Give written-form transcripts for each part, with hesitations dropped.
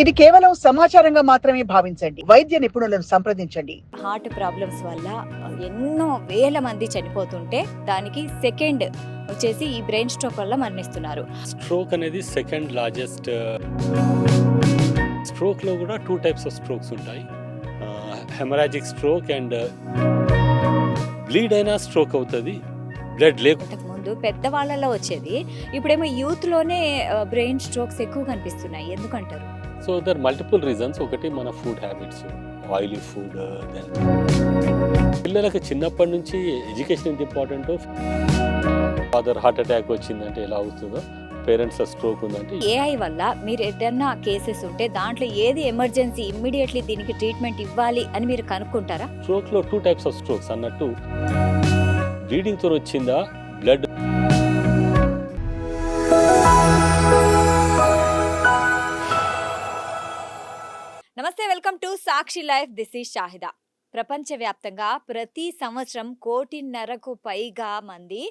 ఇది కేవలం సమాచారంగా మాత్రమే భావించండి. వైద్య నిపుణులను సంప్రదించండి. హార్ట్ ప్రాబ్లమ్స్ వల్ల ఎన్నో వేల మంది చనిపోతుంటే దానికి సెకండ్ వచ్చేసి ఈ బ్రెయిన్ స్ట్రోక్ వల్ల మరణిస్తున్నారు. స్ట్రోక్ అనేది సెకండ్ లార్జెస్ట్. స్ట్రోక్లో కూడా 2 టైప్స్ ఆఫ్ స్ట్రోక్స్ ఉంటాయి. హెమరాజిక్ స్ట్రోక్ అండ్ బ్లీడ్ అయినా స్ట్రోక్ అవుతుంది, బ్లడ్ లేకుండా. ముందు పెద్దవాళ్ళలో వచ్చేది, ఇప్పుడేమో యూత్లోనే బ్రెయిన్ స్ట్రోక్స్ ఎక్కువ కనిపిస్తున్నాయి. ఎందుకంటారు? So there multiple reasons. ఒకటి మన food habits, oily food. Then పిల్లలకి చిన్నప్పటి నుంచి ఎడ్యుకేషన్ ఎంత ఇంపార్టెంటో, ఫాదర్ హార్ట్ అటాక్ వచ్చిందంటే ఎలా అవుతుందో, పేరెంట్స్ స్ట్రోక్ ఉందంటే. ఏఐ వల్ల మీరు ఏదన్నా కేసెస్ ఉంటే దాంట్లో ఏది ఎమర్జెన్సీ, ఇమ్మీడియట్లీ దీనికి ట్రీట్మెంట్ ఇవ్వాలి అని మీరు కనుక్కుంటారా? స్ట్రోక్లో 2 టైప్స్ ఆఫ్ స్ట్రోక్స్ అన్నట్టు. బ్లీడింగ్తో వచ్చిందా, బ్లడ్. నమస్తే, welcome to Sakshi life. This is Shahida. ప్రపంచవ్యాప్తంగా ప్రతి సంవత్సరం 1.5 కోటి పైగా మంది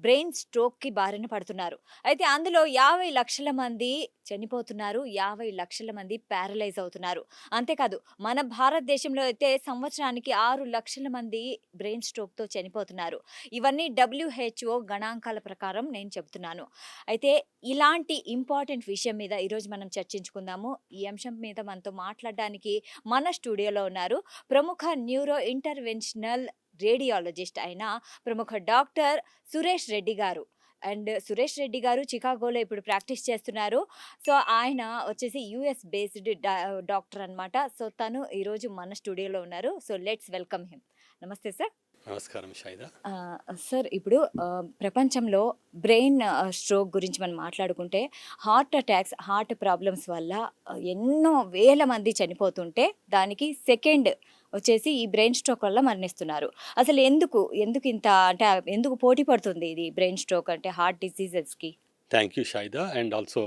బ్రెయిన్ స్ట్రోక్కి బారిన పడుతున్నారు. అయితే అందులో 50 లక్షల మంది చనిపోతున్నారు, 50 లక్షల మంది ప్యారలైజ్ అవుతున్నారు. అంతేకాదు, మన భారతదేశంలో అయితే సంవత్సరానికి 6 లక్షల మంది బ్రెయిన్ స్ట్రోక్తో చనిపోతున్నారు. ఇవన్నీ WHO గణాంకాల ప్రకారం నేను చెబుతున్నాను. అయితే ఇలాంటి ఇంపార్టెంట్ విషయం మీద ఈరోజు మనం చర్చించుకుందాము. ఈ అంశం మీద మనతో మాట్లాడడానికి మన స్టూడియోలో ఉన్నారు ప్రముఖ న్యూరో ఇంటర్వెన్షనల్ రేడియాలజిస్ట్ అయిన ప్రముఖ డాక్టర్ సురేష్ రెడ్డి గారు. అండ్ సురేష్ రెడ్డి గారు చికాగోలో ఇప్పుడు ప్రాక్టీస్ చేస్తున్నారు. సో ఆయన వచ్చేసి US బేస్డ్ డాక్టర్ అనమాట. సో తను ఈరోజు మన స్టూడియోలో ఉన్నారు. So let's welcome him. నమస్తే సార్. నమస్కారం షాయిదా. సార్, ఇప్పుడు ప్రపంచంలో బ్రెయిన్ స్ట్రోక్ గురించి మనం మాట్లాడుకుంటే, హార్ట్ అటాక్స్, హార్ట్ ప్రాబ్లమ్స్ వల్ల ఎన్నో వేల మంది చనిపోతుంటే దానికి సెకండ్ వచ్చేసి ఈ బ్రెయిన్ స్ట్రోక్ వల్ల మరణిస్తున్నారు. అసలు ఎందుకు ఇంత అంటే ఎందుకు పోటీ పడుతుంది ఇది బ్రెయిన్ స్ట్రోక్ అంటే హార్ట్ డిసీజెస్కి? Thank you Shaida. And also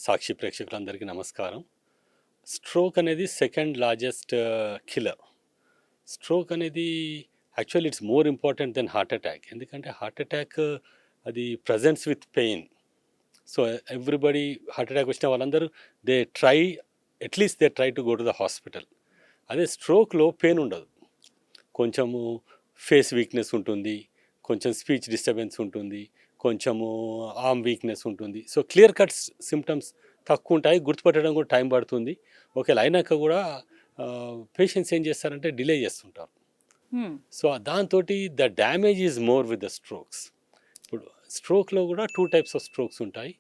Sakshi ప్రేక్షకులందరికీ నమస్కారం. స్ట్రోక్ అనేది సెకండ్ లార్జెస్ట్ కిల్లర్. స్ట్రోక్ అనేది actually it's more important than heart attack. ఎందుకంటే హార్ట్ అటాక్ అది presents with pain. So everybody heart attack వచ్చిన వాళ్ళందరూ they try to go to the hospital. అదే స్ట్రోక్లో పెయిన్ ఉండదు. కొంచెము ఫేస్ వీక్నెస్ ఉంటుంది, కొంచెం స్పీచ్ డిస్టర్బెన్స్ ఉంటుంది, కొంచెము ఆర్మ్ వీక్నెస్ ఉంటుంది. సో క్లియర్ కట్స్ సిమ్టమ్స్ తక్కువ ఉంటాయి, గుర్తుపట్టడం కూడా టైం పడుతుంది. ఒకవేళ అయినాక కూడా పేషెంట్స్ ఏం చేస్తారంటే డిలే చేస్తుంటారు. సో దాంతో the damage is more with the strokes. ఇప్పుడు స్ట్రోక్లో కూడా 2 టైప్స్ ఆఫ్ స్ట్రోక్స్ ఉంటాయి.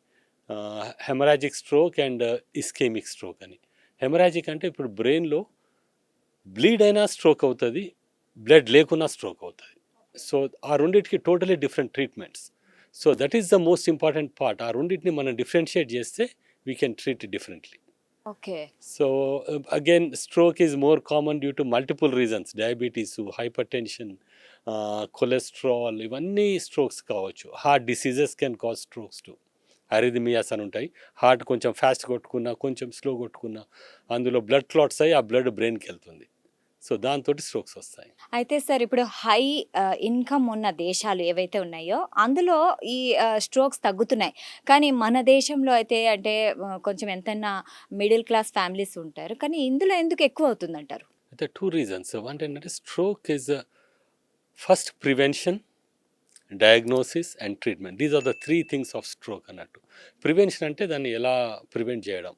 Haemorrhagic stroke and ischaemic stroke అని. హెమరాజిక్ అంటే ఇప్పుడు బ్రెయిన్లో బ్లీడ్ అయినా స్ట్రోక్ అవుతుంది, బ్లడ్ లేకున్నా స్ట్రోక్ అవుతుంది. సో ఆ రెండింటికి totally different treatments. So that is the most important part. ఆ రెండింటిని మనం డిఫరెన్షియేట్ చేస్తే we can treat differently. Okay. So again stroke is more common due to multiple reasons. Diabetes, hypertension, cholesterol, ఇవన్నీ strokes కావచ్చు. Heart diseases can cause strokes too. Arrhythmias అని ఉంటాయి. Heart కొంచెం fast కొట్టుకున్నా, కొంచెం స్లో కొట్టుకున్నా అందులో blood clots అయ్యి ఆ blood బ్రెయిన్కి వెళ్తుంది. సో దాంతో స్ట్రోక్స్ వస్తాయి. అయితే సార్, ఇప్పుడు హై ఇన్కమ్ ఉన్న దేశాలు ఏవైతే ఉన్నాయో అందులో ఈ స్ట్రోక్స్ తగ్గుతున్నాయి. కానీ మన దేశంలో అయితే అంటే కొంచెం ఎంతైనా మిడిల్ క్లాస్ ఫ్యామిలీస్ ఉంటారు, కానీ ఇందులో ఎందుకు ఎక్కువ అవుతుందంటారు? అయితే 2 రీజన్స్. అంటే ఏంటంటే stroke is first prevention, diagnosis and treatment. These are the 3 things of stroke అన్నట్టు. ప్రివెన్షన్ అంటే దాన్ని ఎలా ప్రివెంట్ చేయడం.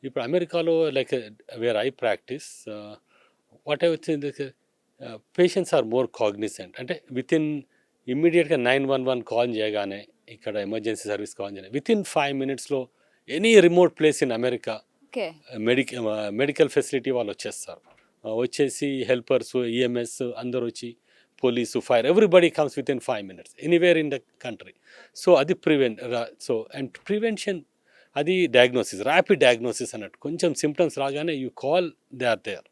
ఇప్పుడు అమెరికాలో like where I practice, whatever patients are more cognizant. అంటే ఇమ్మీడియట్గా 911 కాల్ చేయగానే, ఇక్కడ ఎమర్జెన్సీ సర్వీస్ కాల్ చేయగానే విత్ ఇన్ 5 minutesలో any remote place in America medical facility వాళ్ళు వచ్చేస్తారు. వచ్చేసి హెల్పర్స్, EMS అందరు వచ్చి, police, fire, everybody comes with in 5 minutes anywhere in the country. So అది అండ్ ప్రివెన్షన్ అది డయాగ్నోసిస్, ర్యాపిడ్ డయాగ్నోసిస్ అన్నట్టు. కొంచెం సిమ్టమ్స్ రాగానే you call, they are there.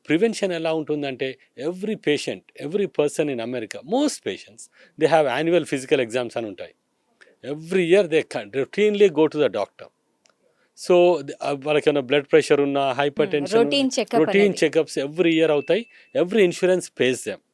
Prevention ఎలా ఉంటుందంటే every person in America, most patients, they have annual physical exams అని ఉంటాయి. Every year they routinely go to the doctor. So వాళ్ళకైనా blood pressure ఉన్న, hypertension, routine checkups every year అవుతాయి. Every insurance pays them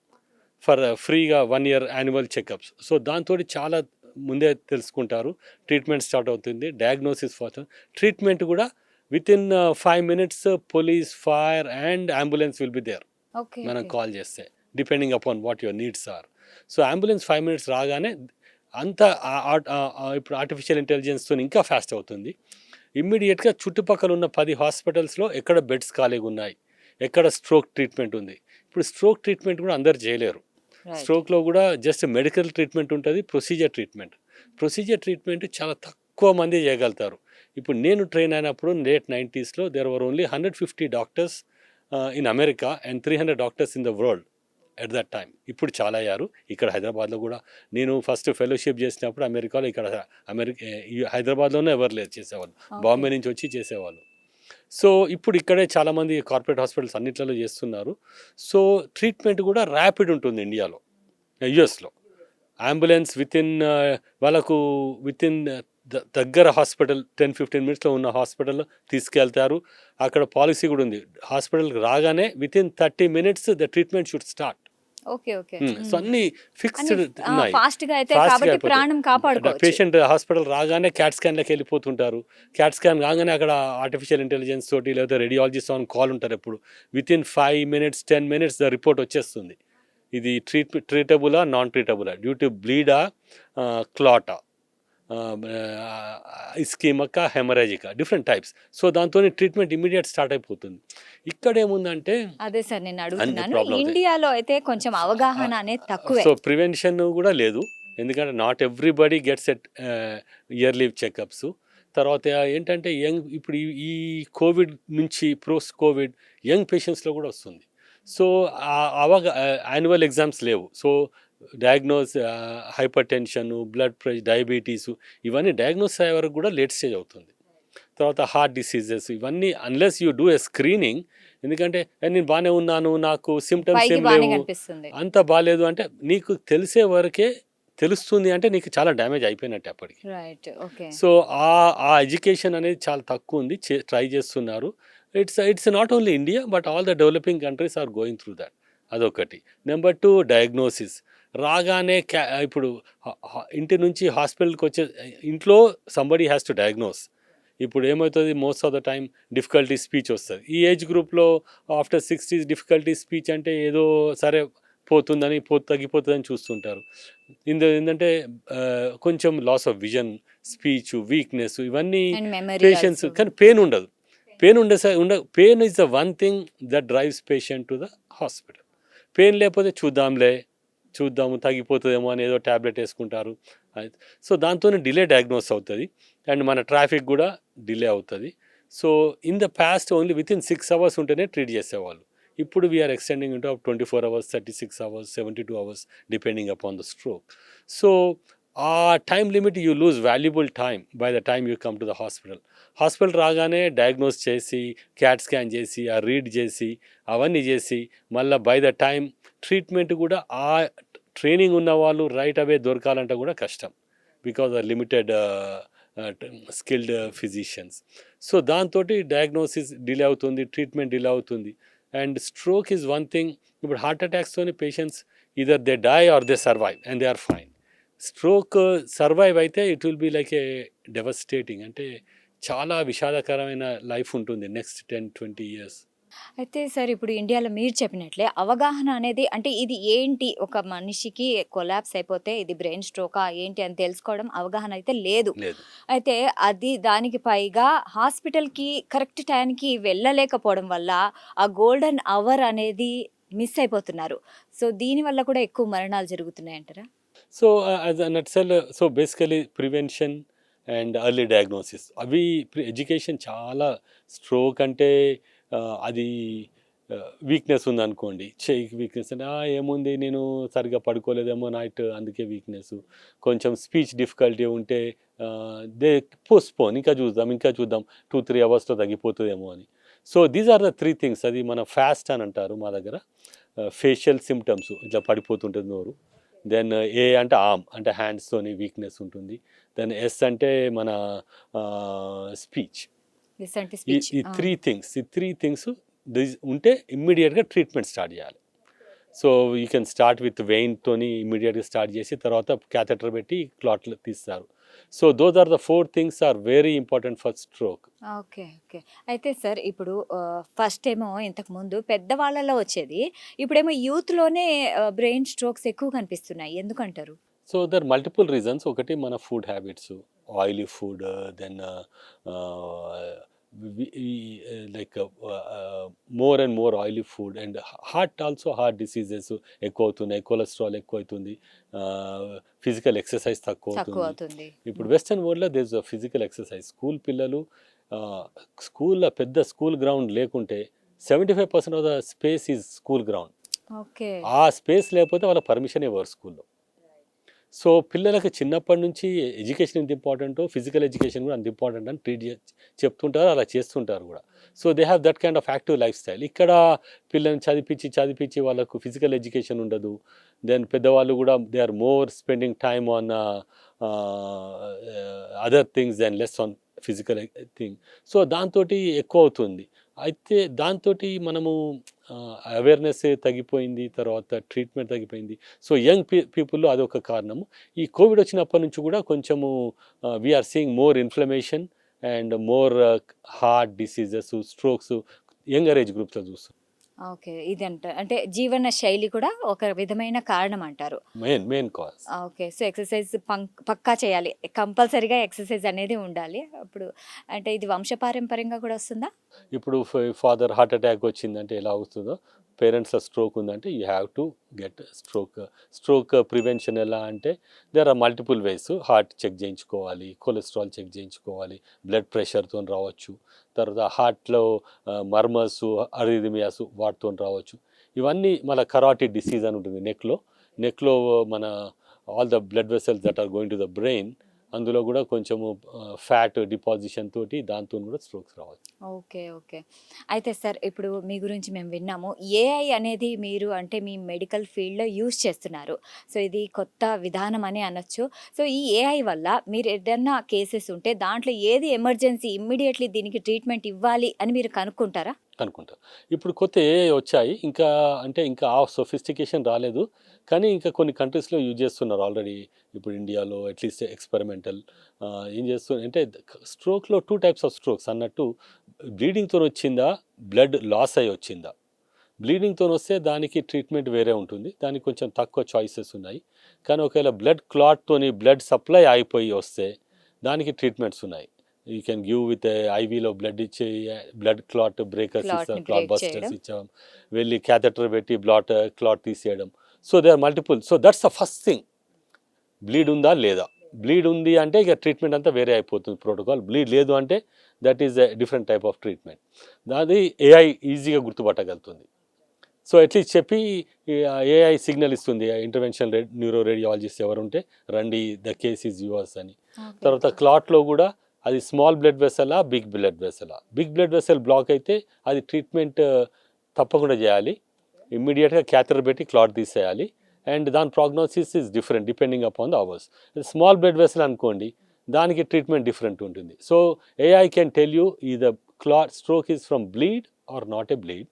for ఫ్రీగా 1 year annual checkups. So దాంతో చాలా ముందే తెలుసుకుంటారు, ట్రీట్మెంట్ స్టార్ట్ అవుతుంది, డయాగ్నోసిస్ ఫస్ట్, ట్రీట్మెంట్ కూడా within 5 minutes police, fire and ambulance will be there. Okay. మనం ఓకే. కాల్ చేస్తే depending upon what your needs are. So ambulance 5 minutes రాగానే అంత ఇప్పుడు ఆర్టిఫిషియల్ ఇంటెలిజెన్స్తో ఇంకా ఫాస్ట్ అవుతుంది. ఇమ్మీడియట్గా చుట్టుపక్కల ఉన్న 10 హాస్పిటల్స్లో ఎక్కడ బెడ్స్ ఖాళీగా ఉన్నాయి, ఎక్కడ స్ట్రోక్ ట్రీట్మెంట్ ఉంది. ఇప్పుడు స్ట్రోక్ ట్రీట్మెంట్ కూడా అందరు చేయలేరు. రైట్. స్ట్రోక్లో కూడా జస్ట్ మెడికల్ ట్రీట్మెంట్ ఉంటుంది, ప్రొసీజర్ ట్రీట్మెంట్ చాలా తక్కువ మంది చేయగలుగుతారు. ఇప్పుడు నేను ట్రైన్ అయినప్పుడు లేట్ 90sలో there were only 150 doctors in America and 300 doctors in the world at that time. ఇప్పుడు చాలా అయ్యారు. ఇక్కడ హైదరాబాద్లో కూడా నేను ఫస్ట్ ఫెలోషిప్ చేసినప్పుడు అమెరికాలో, ఇక్కడ హైదరాబాద్లోనే ఎవరు లేదు చేసేవాళ్ళు, బాంబే నుంచి వచ్చి చేసేవాళ్ళు. సో ఇప్పుడు ఇక్కడే చాలామంది కార్పొరేట్ హాస్పిటల్స్ అన్నిట్లలో చేస్తున్నారు. సో ట్రీట్మెంట్ కూడా ర్యాపిడ్ ఉంటుంది ఇండియాలో. యుఎస్లో అంబులెన్స్ వాళ్ళకు వితిన్ దగ్గర హాస్పిటల్ 10-15 minutesలో ఉన్న హాస్పిటల్లో తీసుకెళ్తారు. అక్కడ పాలసీ కూడా ఉంది, హాస్పిటల్కి రాగానే within 30 minutes the treatment should start. Okay. Okay. So అన్ని ఫిక్స్డ్ ఉన్నాయి. ఫాస్ట్ గా అయితే Fast గా కాబట్టి అయిపోతుంది. ప్రాణం కాపాడుకోవచ్చు. పేషెంట్ హాస్పిటల్ రాగానే క్యాట్ స్కాన్లోకి వెళ్ళిపోతుంటారు. క్యాట్ స్కాన్ రాగానే అక్కడ ఆర్టిఫిషియల్ ఇంటెలిజెన్స్ తోటి లేకపోతే రేడియాలజిస్ట్ అని కాల్ ఉంటారు. ఎప్పుడు within 5 minutes 10 minutes the report వచ్చేస్తుంది. ఇది ట్రీటబులా నాన్ ట్రీటబులా, డ్యూ టు బ్లీడా, క్లాటా, ఇస్కీమకా, హెమరేజికా, డిఫరెంట్ టైప్స్. సో దాంతో ట్రీట్మెంట్ ఇమీడియట్ స్టార్ట్ అయిపోతుంది. ఇక్కడ ఏముందంటే అదే సార్ నేను అడుగుతున్నాను, problem అవుతాయి. ఇండియాలో అయితే కొంచెం అవగాహన అనేది తక్కువే. సో ప్రివెన్షన్ కూడా లేదు, ఎందుకంటే not everybody gets at yearly checkups. తర్వాత ఏంటంటే ఇప్పుడు ఈ కోవిడ్ నుంచి పోస్ట్ కోవిడ్ యంగ్ పేషెంట్స్లో కూడా వస్తుంది. సో యాన్యువల్ ఎగ్జామ్స్ లేవు. So diagnose hyper tension, blood pressure, diabetes ఇవన్నీ డయాగ్నోస్ అయ్యే వరకు కూడా లేట్ స్టేజ్ అవుతుంది. తర్వాత హార్ట్ డిసీజెస్ ఇవన్నీ unless you do a screening, ఎందుకంటే నేను బాగానే ఉన్నాను, నాకు సిమ్టమ్స్ పైకి ఏం బాగానే లేవు, కనిపిస్తుంది. అంత బాగాలేదు అంటే నీకు తెలిసే వరకే తెలుస్తుంది, అంటే నీకు చాలా డ్యామేజ్ అయిపోయినట్టు అప్పటికి. రైట్. ఓకే. సో ఆ ఎడ్యుకేషన్ అనేది చాలా తక్కువ ఉంది, ట్రై చేస్తున్నారు. It's not only India but all the developing countries are going through that. అదొకటి. Number 2 diagnosis. రాగానే ఇప్పుడు ఇంటి నుంచి హాస్పిటల్కి వచ్చే ఇంట్లో సంబడీ హ్యాస్ టు డయాగ్నోస్. ఇప్పుడు ఏమవుతుంది, most of the time difficulty speech వస్తుంది. ఈ ఏజ్ గ్రూప్లో ఆఫ్టర్ 60s డిఫికల్టీ స్పీచ్ అంటే ఏదో సరే పోతుందని తగ్గిపోతుందని చూస్తుంటారు. ఏంటంటే కొంచెం loss of vision, speech weakness ఇవన్నీ పేషెంట్స్, కానీ పెయిన్ ఉండదు. Pain is the one thing that drives patient to the hospital. Pain లేకపోతే చూద్దాము తగ్గిపోతుందేమో అని ఏదో ట్యాబ్లెట్ వేసుకుంటారు. సో దాంతో డిలే డయాగ్నోస్ అవుతుంది అండ్ మన ట్రాఫిక్ కూడా డిలే అవుతుంది. So in the past only within 6 hours ఉంటేనే ట్రీట్ చేసేవాళ్ళు. ఇప్పుడు we are extending into 24 hours, 36 hours, 72 hours depending upon the stroke. So ఆ time limit you lose valuable time by the time you come to the hospital రాగానే diagnose చేసి cat scan చేసి read చేసి అవన్నీ చేసి మళ్ళీ బై ద టైం ట్రీట్మెంట్ కూడా ఆ ట్రైనింగ్ ఉన్న వాళ్ళు రైట్ అవే దొరకాలంటే కూడా కష్టం, because are limited skilled physicians. So దాంతో డయాగ్నోసిస్ డిలే అవుతుంది, ట్రీట్మెంట్ డిలే అవుతుంది. And stroke is one thing. ఇప్పుడు హార్ట్ అటాక్స్తోని patients either they die or they survive and they are fine. Stroke survive అయితే it will be like a devastating, అంటే చాలా విషాదకరమైన లైఫ్ ఉంటుంది నెక్స్ట్ 10-20 years. అయితే సార్ ఇప్పుడు ఇండియాలో మీరు చెప్పినట్లే అవగాహన అనేది, అంటే ఇది ఏంటి, ఒక మనిషికి కొలాప్స్ అయిపోతే ఇది బ్రెయిన్ స్ట్రోకా ఏంటి అని తెలుసుకోవడం అవగాహన అయితే లేదు. అయితే అది దానికి పైగా హాస్పిటల్కి కరెక్ట్ టైంకి వెళ్ళలేకపోవడం వల్ల ఆ గోల్డెన్ అవర్ అనేది మిస్ అయిపోతున్నారు. సో దీనివల్ల కూడా ఎక్కువ మరణాలు జరుగుతున్నాయి అంటారా? So as a nutshell, so basically prevention and early diagnosis అవి ఎడ్యుకేషన్ చాలా. స్ట్రోక్ అంటే అది వీక్నెస్ ఉందనుకోండి, చెయ్యికి వీక్నెస్ అంటే ఏముంది నేను సరిగ్గా పడుకోలేదేమో నైట్ అందుకే వీక్నెస్. కొంచెం స్పీచ్ డిఫికల్టీ ఉంటే దే పోస్ట్పోన్, ఇంకా చూద్దాం 2-3 hours తగ్గిపోతుందేమో అని. So these are the 3 things. అది మన ఫాస్ట్ అని అంటారు మా దగ్గర. ఫేషియల్ సిమ్టమ్స్ ఇట్లా పడిపోతుంటుంది నోరు. దెన్ ఏ అంటే ఆర్మ్ అంటే హ్యాండ్స్తోని వీక్నెస్ ఉంటుంది. దెన్ ఎస్ అంటే మన స్పీచ్. ఈ 3 things ఉంటే ఇమ్మీడియట్గా ట్రీట్మెంట్ స్టార్ట్ చేయాలి. So you can start with వెయిన్తోని ఇమ్మీడియట్గా స్టార్ట్ చేసి తర్వాత క్యాథెటర్ పెట్టి క్లాట్లు తీస్తారు. So those are the 4 things are very important for stroke. Okay. Okay. అయితే సార్ ఇప్పుడు ఫస్ట్ ఏమో ఇంతకుముందు పెద్దవాళ్ళలో వచ్చేది. ఇప్పుడేమో యూత్‌లోనే బ్రెయిన్ స్ట్రోక్స్ ఎక్కువ కనిపిస్తున్నాయి. ఎందుకంటారు? So there multiple reasons. ఒకటి మన food habits, oily food, then like more and more oily food, and heart diseases ఎక్కువ అవుతున్నాయి, కొలెస్ట్రాల్ ఎక్కువ అవుతుంది, ఫిజికల్ ఎక్సర్సైజ్ తక్కువ తక్కువ అవుతుంది. అవుతుంది. ఇప్పుడు వెస్టర్న్ వరల్డ్లో there is physical exercise. School పిల్లలు స్కూల్లో పెద్ద స్కూల్ గ్రౌండ్ లేకుంటే 75% of the space is school ground. Okay. ఆ స్పేస్ లేకపోతే వాళ్ళ పర్మిషన్ ఇవ్వరు స్కూల్లో. సో పిల్లలకి చిన్నప్పటి నుంచి ఎడ్యుకేషన్ ఎంత ఇంపార్టెంటో ఫిజికల్ ఎడ్యుకేషన్ కూడా అంత ఇంపార్టెంట్ అని చెప్తుంటారు, అలా చేస్తుంటారు కూడా. So they have that kind of active life style. ఇక్కడ పిల్లల్ని చదివించి వాళ్ళకు ఫిజికల్ ఎడ్యుకేషన్ ఉండదు. దెన్ పెద్దవాళ్ళు కూడా they are more spending time on other things then less on physical thing. So దాంతో ఎక్కువ అవుతుంది. అయితే దాంతో మనము అవేర్నెస్ తగ్గిపోయింది, తర్వాత ట్రీట్మెంట్ తగ్గిపోయింది. సో యంగ్ పీపుల్లో అదొక కారణము. ఈ కోవిడ్ వచ్చినప్పటి నుంచి కూడా కొంచెము we are seeing more inflammation and more heart diseases, strokes younger age గ్రూప్స్లో చూస్తాం. ఓకే. అంటే జీవన శైలి కూడా ఒక విధమైన కారణం అంటారు. Main cause. Okay. So exercise పక్కా చేయాలి. కంపల్సరీగా ఎక్సర్సైజ్ అనేది ఉండాలి. అప్పుడు అంటే ఇది వంశపారంపర్యంగా కూడా వస్తుందా? ఇప్పుడు ఫాదర్ హార్ట్ అటాక్ వచ్చిందంటే ఎలా అవుతుందో, పేరెంట్స్లో స్ట్రోక్ ఉందంటే you have to get stroke prevention ఎలా అంటే there are multiple ways. Heart check చేయించుకోవాలి, కొలెస్ట్రాల్ చెక్ చేయించుకోవాలి, బ్లడ్ ప్రెషర్తో రావచ్చు, తర్వాత హార్ట్లో మర్మర్స్, అరిథమియాస్ వాటితో రావచ్చు. ఇవన్నీ మన కరాటిడ్ డిసీజ్ అని ఉంటుంది నెక్లో మన all the blood vessels that are going to the brain, అందులో కూడా కొంచెము ఫ్యాట్ డిపాజిషన్ తోటి దాంతో కూడా స్ట్రోక్స్ రావచ్చు. ఓకే. ఓకే. అయితే సార్ ఇప్పుడు మీ గురించి మేము విన్నాము. ఏఐ అనేది మీరు అంటే మీ మెడికల్ ఫీల్డ్‌లో యూజ్ చేస్తున్నారు. సో ఇది కొత్త విధానం అని అనొచ్చు. సో ఈ ఏఐ వల్ల మీరు ఏదన్నా కేసెస్ ఉంటే దాంట్లో ఏది ఎమర్జెన్సీ ఇమ్మీడియేట్‌లీ దీనికి ట్రీట్మెంట్ ఇవ్వాలి అని మీరు కనుక్కుంటారా? అనుకుంటా. ఇప్పుడు కొత్త ఏఐ వచ్చాయి. ఇంకా ఆ సొఫిస్టికేషన్ రాలేదు. కానీ ఇంకా కొన్ని కంట్రీస్‌లో యూజ్ చేస్తున్నారు ఆల్రెడీ. ఇప్పుడు ఇండియాలో అట్‌లీస్ట్ ఎక్స్‌పెరిమెంటల్ ఏం అంటే స్ట్రోక్‌లో 2 టైప్స్ ఆఫ్ స్ట్రోక్స్ అన్నట్టు. బ్లీడింగ్‌తో వచ్చిందా, బ్లడ్ లాస్ అయ్యి వచ్చిందా? బ్లీడింగ్‌తో వస్తే దానికి ట్రీట్మెంట్ వేరే ఉంటుంది. దానికి కొంచెం తక్కువ చాయిసెస్ ఉన్నాయి. కానీ ఒకవేళ బ్లడ్ క్లాట్‌తోని బ్లడ్ సప్లై ఆగిపోయి వస్తే దానికి ట్రీట్మెంట్స్ ఉన్నాయి. యూ కెన్ గివ్ విత్ ఐవీలో బ్లడ్ ఇచ్చి బ్లడ్ క్లాట్ బ్రేకర్స్ ఇస్తాం, క్లాట్ బస్టర్స్ ఇచ్చాం, వెళ్ళి క్యాథెటర్ పెట్టి క్లాట్ తీసేయడం. So they are multiple. So that's the first thing. Bleed ఉందా లేదా? బ్లీడ్ ఉంది అంటే ఇక ట్రీట్మెంట్ అంతా వేరే అయిపోతుంది ప్రోటోకాల్. బ్లీడ్ లేదు అంటే that is a different type of treatment. అది ఏఐ ఈజీగా గుర్తుపట్టగలుగుతుంది. సో అట్లీస్ట్ చెప్పి ఏఐ సిగ్నల్ ఇస్తుంది, ఇంటర్వెన్షన్ న్యూరో రేడియాలజిస్ట్ ఎవరు ఉంటే రండి, ద కేస్ ఈజ్ యువర్స్ అని. తర్వాత క్లాట్లో కూడా అది స్మాల్ బ్లడ్ వెసలా, బిగ్ బ్లడ్ వెసలా. బిగ్ బ్లడ్ వెసల్ బ్లాక్ అయితే అది ట్రీట్మెంట్ తప్పకుండా చేయాలి. ఇమ్మీడియట్గా క్యాథెటర్ పెట్టి క్లాట్ తీసేయాలి. అండ్ దాని prognosis is different depending upon the hours. Small blood vessel అనుకోండి, దానికి ట్రీట్మెంట్ డిఫరెంట్ ఉంటుంది. So AI can tell you ఈ the clot stroke is from bleed or not a bleed,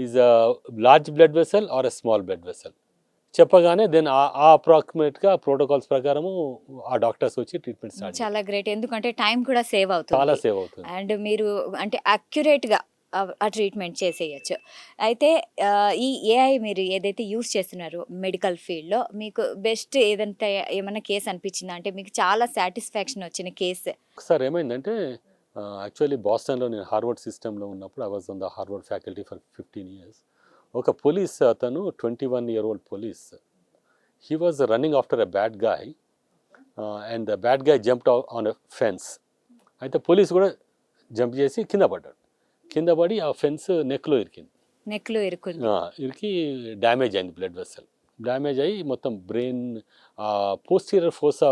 is a large blood vessel or a small blood vessel చెప్పగానే then ఆ అప్రాక్సిమేట్గా protocols ప్రకారము ఆ doctors వచ్చి ట్రీట్మెంట్ స్టార్ట్. చాలా great. ఎందుకంటే time కూడా సేవ్ అవుతుంది. చాలా సేవ్ అవుతుంది. అండ్ మీరు అంటే అక్యురేట్గా ఆ ట్రీట్మెంట్ చేసేయచ్చు. అయితే ఈ ఏఐ మీరు ఏదైతే యూస్ చేస్తున్నారో మెడికల్ ఫీల్డ్లో మీకు బెస్ట్ ఏమైనా కేసు అనిపించిందా? అంటే మీకు చాలా సాటిస్ఫాక్షన్ వచ్చిన కేసు? ఒకసారి ఏమైందంటే యాక్చువల్లీ బాస్టన్లో నేను హార్వర్డ్ సిస్టంలో ఉన్నప్పుడు I was on the Harvard faculty for 15 years. ఒక పోలీస్ అతను 21-year-old police, he was running after a bad guy and the bad guy jumped on a fence. అయితే పోలీస్ కూడా జంప్ చేసి కింద పడి ఆ ఫెన్స్ నెక్లో ఇరికి డ్యామేజ్ అయింది, బ్లడ్ వెసల్ డ్యామేజ్ అయ్యి మొత్తం brain. Posterior fossa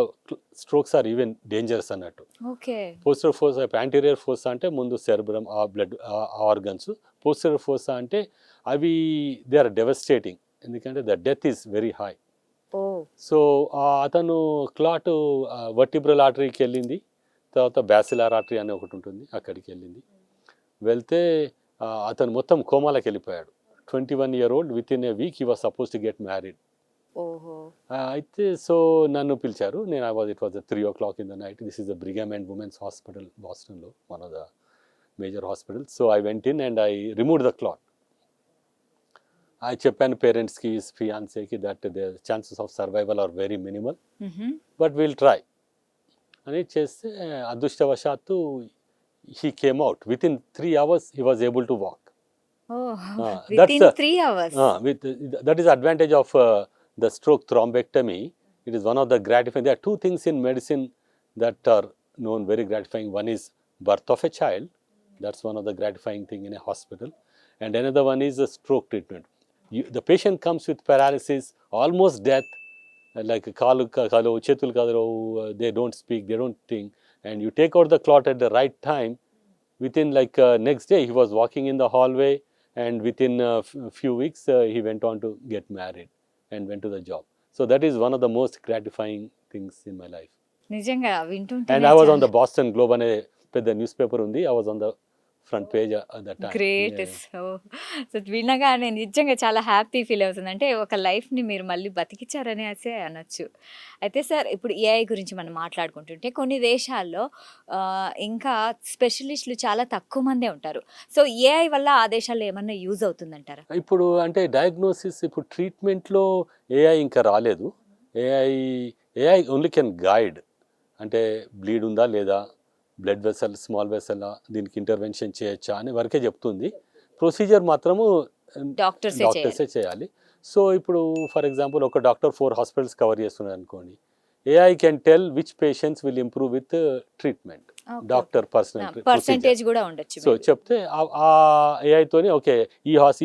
strokes are even dangerous అన్నట్టు. పోస్టీరియర్ ఫోర్సా, యాంటీరియర్ ఫోర్సా అంటే ముందు సెర్బ్రమ్, ఆ బ్లడ్ ఆర్గన్స్. పోస్టీరియర్ ఫోర్సా అంటే అవి దే ఆర్ డెవస్టేటింగ్, ఎందుకంటే the death is very high. So అతను క్లాట్ వర్టిబ్రల్ ఆర్టరీకి వెళ్ళింది, తర్వాత బ్యాసిలార్ ఆర్టరీ అనే ఒకటి ఉంటుంది, అక్కడికి వెళ్తే అతను మొత్తం కోమాలకు వెళ్ళిపోయాడు. 21-year-old, within a week he was suppose to get married. ఓహో! అయితే సో నన్ను పిలిచారు. It was 3:00 in the night. This is the Brigham and women's hospital బాస్టన్‌లో, one of the major hospitals. So I went in and I removed the clot. చెప్పాను పేరెంట్స్‌కి, ఫియాన్సేకి that the chances of survival are very minimal, హుహు. But will try అని చేస్తే అదృష్టవశాత్తు he came out. Within 3 hours he was able to walk. Oh! That's within 3 hours. that is advantage of the stroke thrombectomy. It is one of the gratifying. There are two things in medicine that are known very gratifying. One is birth of a child. That's one of the gratifying thing in a hospital. And another one is a stroke treatment. The patient comes with paralysis, almost death, like kalu chetul kadaro, they don't speak, they don't think, and you take out the clot at the right time. Within next day he was walking in the hallway, and within a few weeks he went on to get married and went to the job. So that is one of the most gratifying things in my life. నిజంగా And వింటుంటేనే I was on చాలా the Boston Globe ane pedda newspaper undi. I was on the front page at that time. Great. Yeah. So వినగానే నిజంగా చాలా happy feel అవుతుంది. అంటే ఒక లైఫ్‌ని మీరు మళ్ళీ బతికిచ్చారనేసే అనొచ్చు. అయితే సార్ ఇప్పుడు ఏఐ గురించి మనం మాట్లాడుకుంటుంటే కొన్ని దేశాల్లో ఇంకా స్పెషలిస్టులు చాలా తక్కువ మందే ఉంటారు. సో ఏఐ వల్ల ఆ దేశాల్లో ఏమన్నా యూజ్ అవుతుందంటారా? ఇప్పుడు అంటే డయాగ్నోసిస్, ఇప్పుడు ట్రీట్మెంట్లో ఏఐ ఇంకా రాలేదు. AI only can guide. అంటే బ్లీడ్ ఉందా లేదా, బ్లడ్ వెసల్ స్మాల్ వెసలా, దీనికి ఇంటర్వెన్షన్ చేయొచ్చా అని వరకే చెప్తుంది. ప్రొసీజర్ మాత్రము డాక్టర్సే చేయాలి. సో ఇప్పుడు ఫర్ ఎగ్జాంపుల్ ఒక డాక్టర్ 4 హాస్పిటల్స్ కవర్ చేస్తున్నారు అనుకోండి, AI can tell which patients will improve with treatment. Doctor percentage కూడా ఉండొచ్చు. సో చెప్తే ఆ ఏఐతోని ఓకే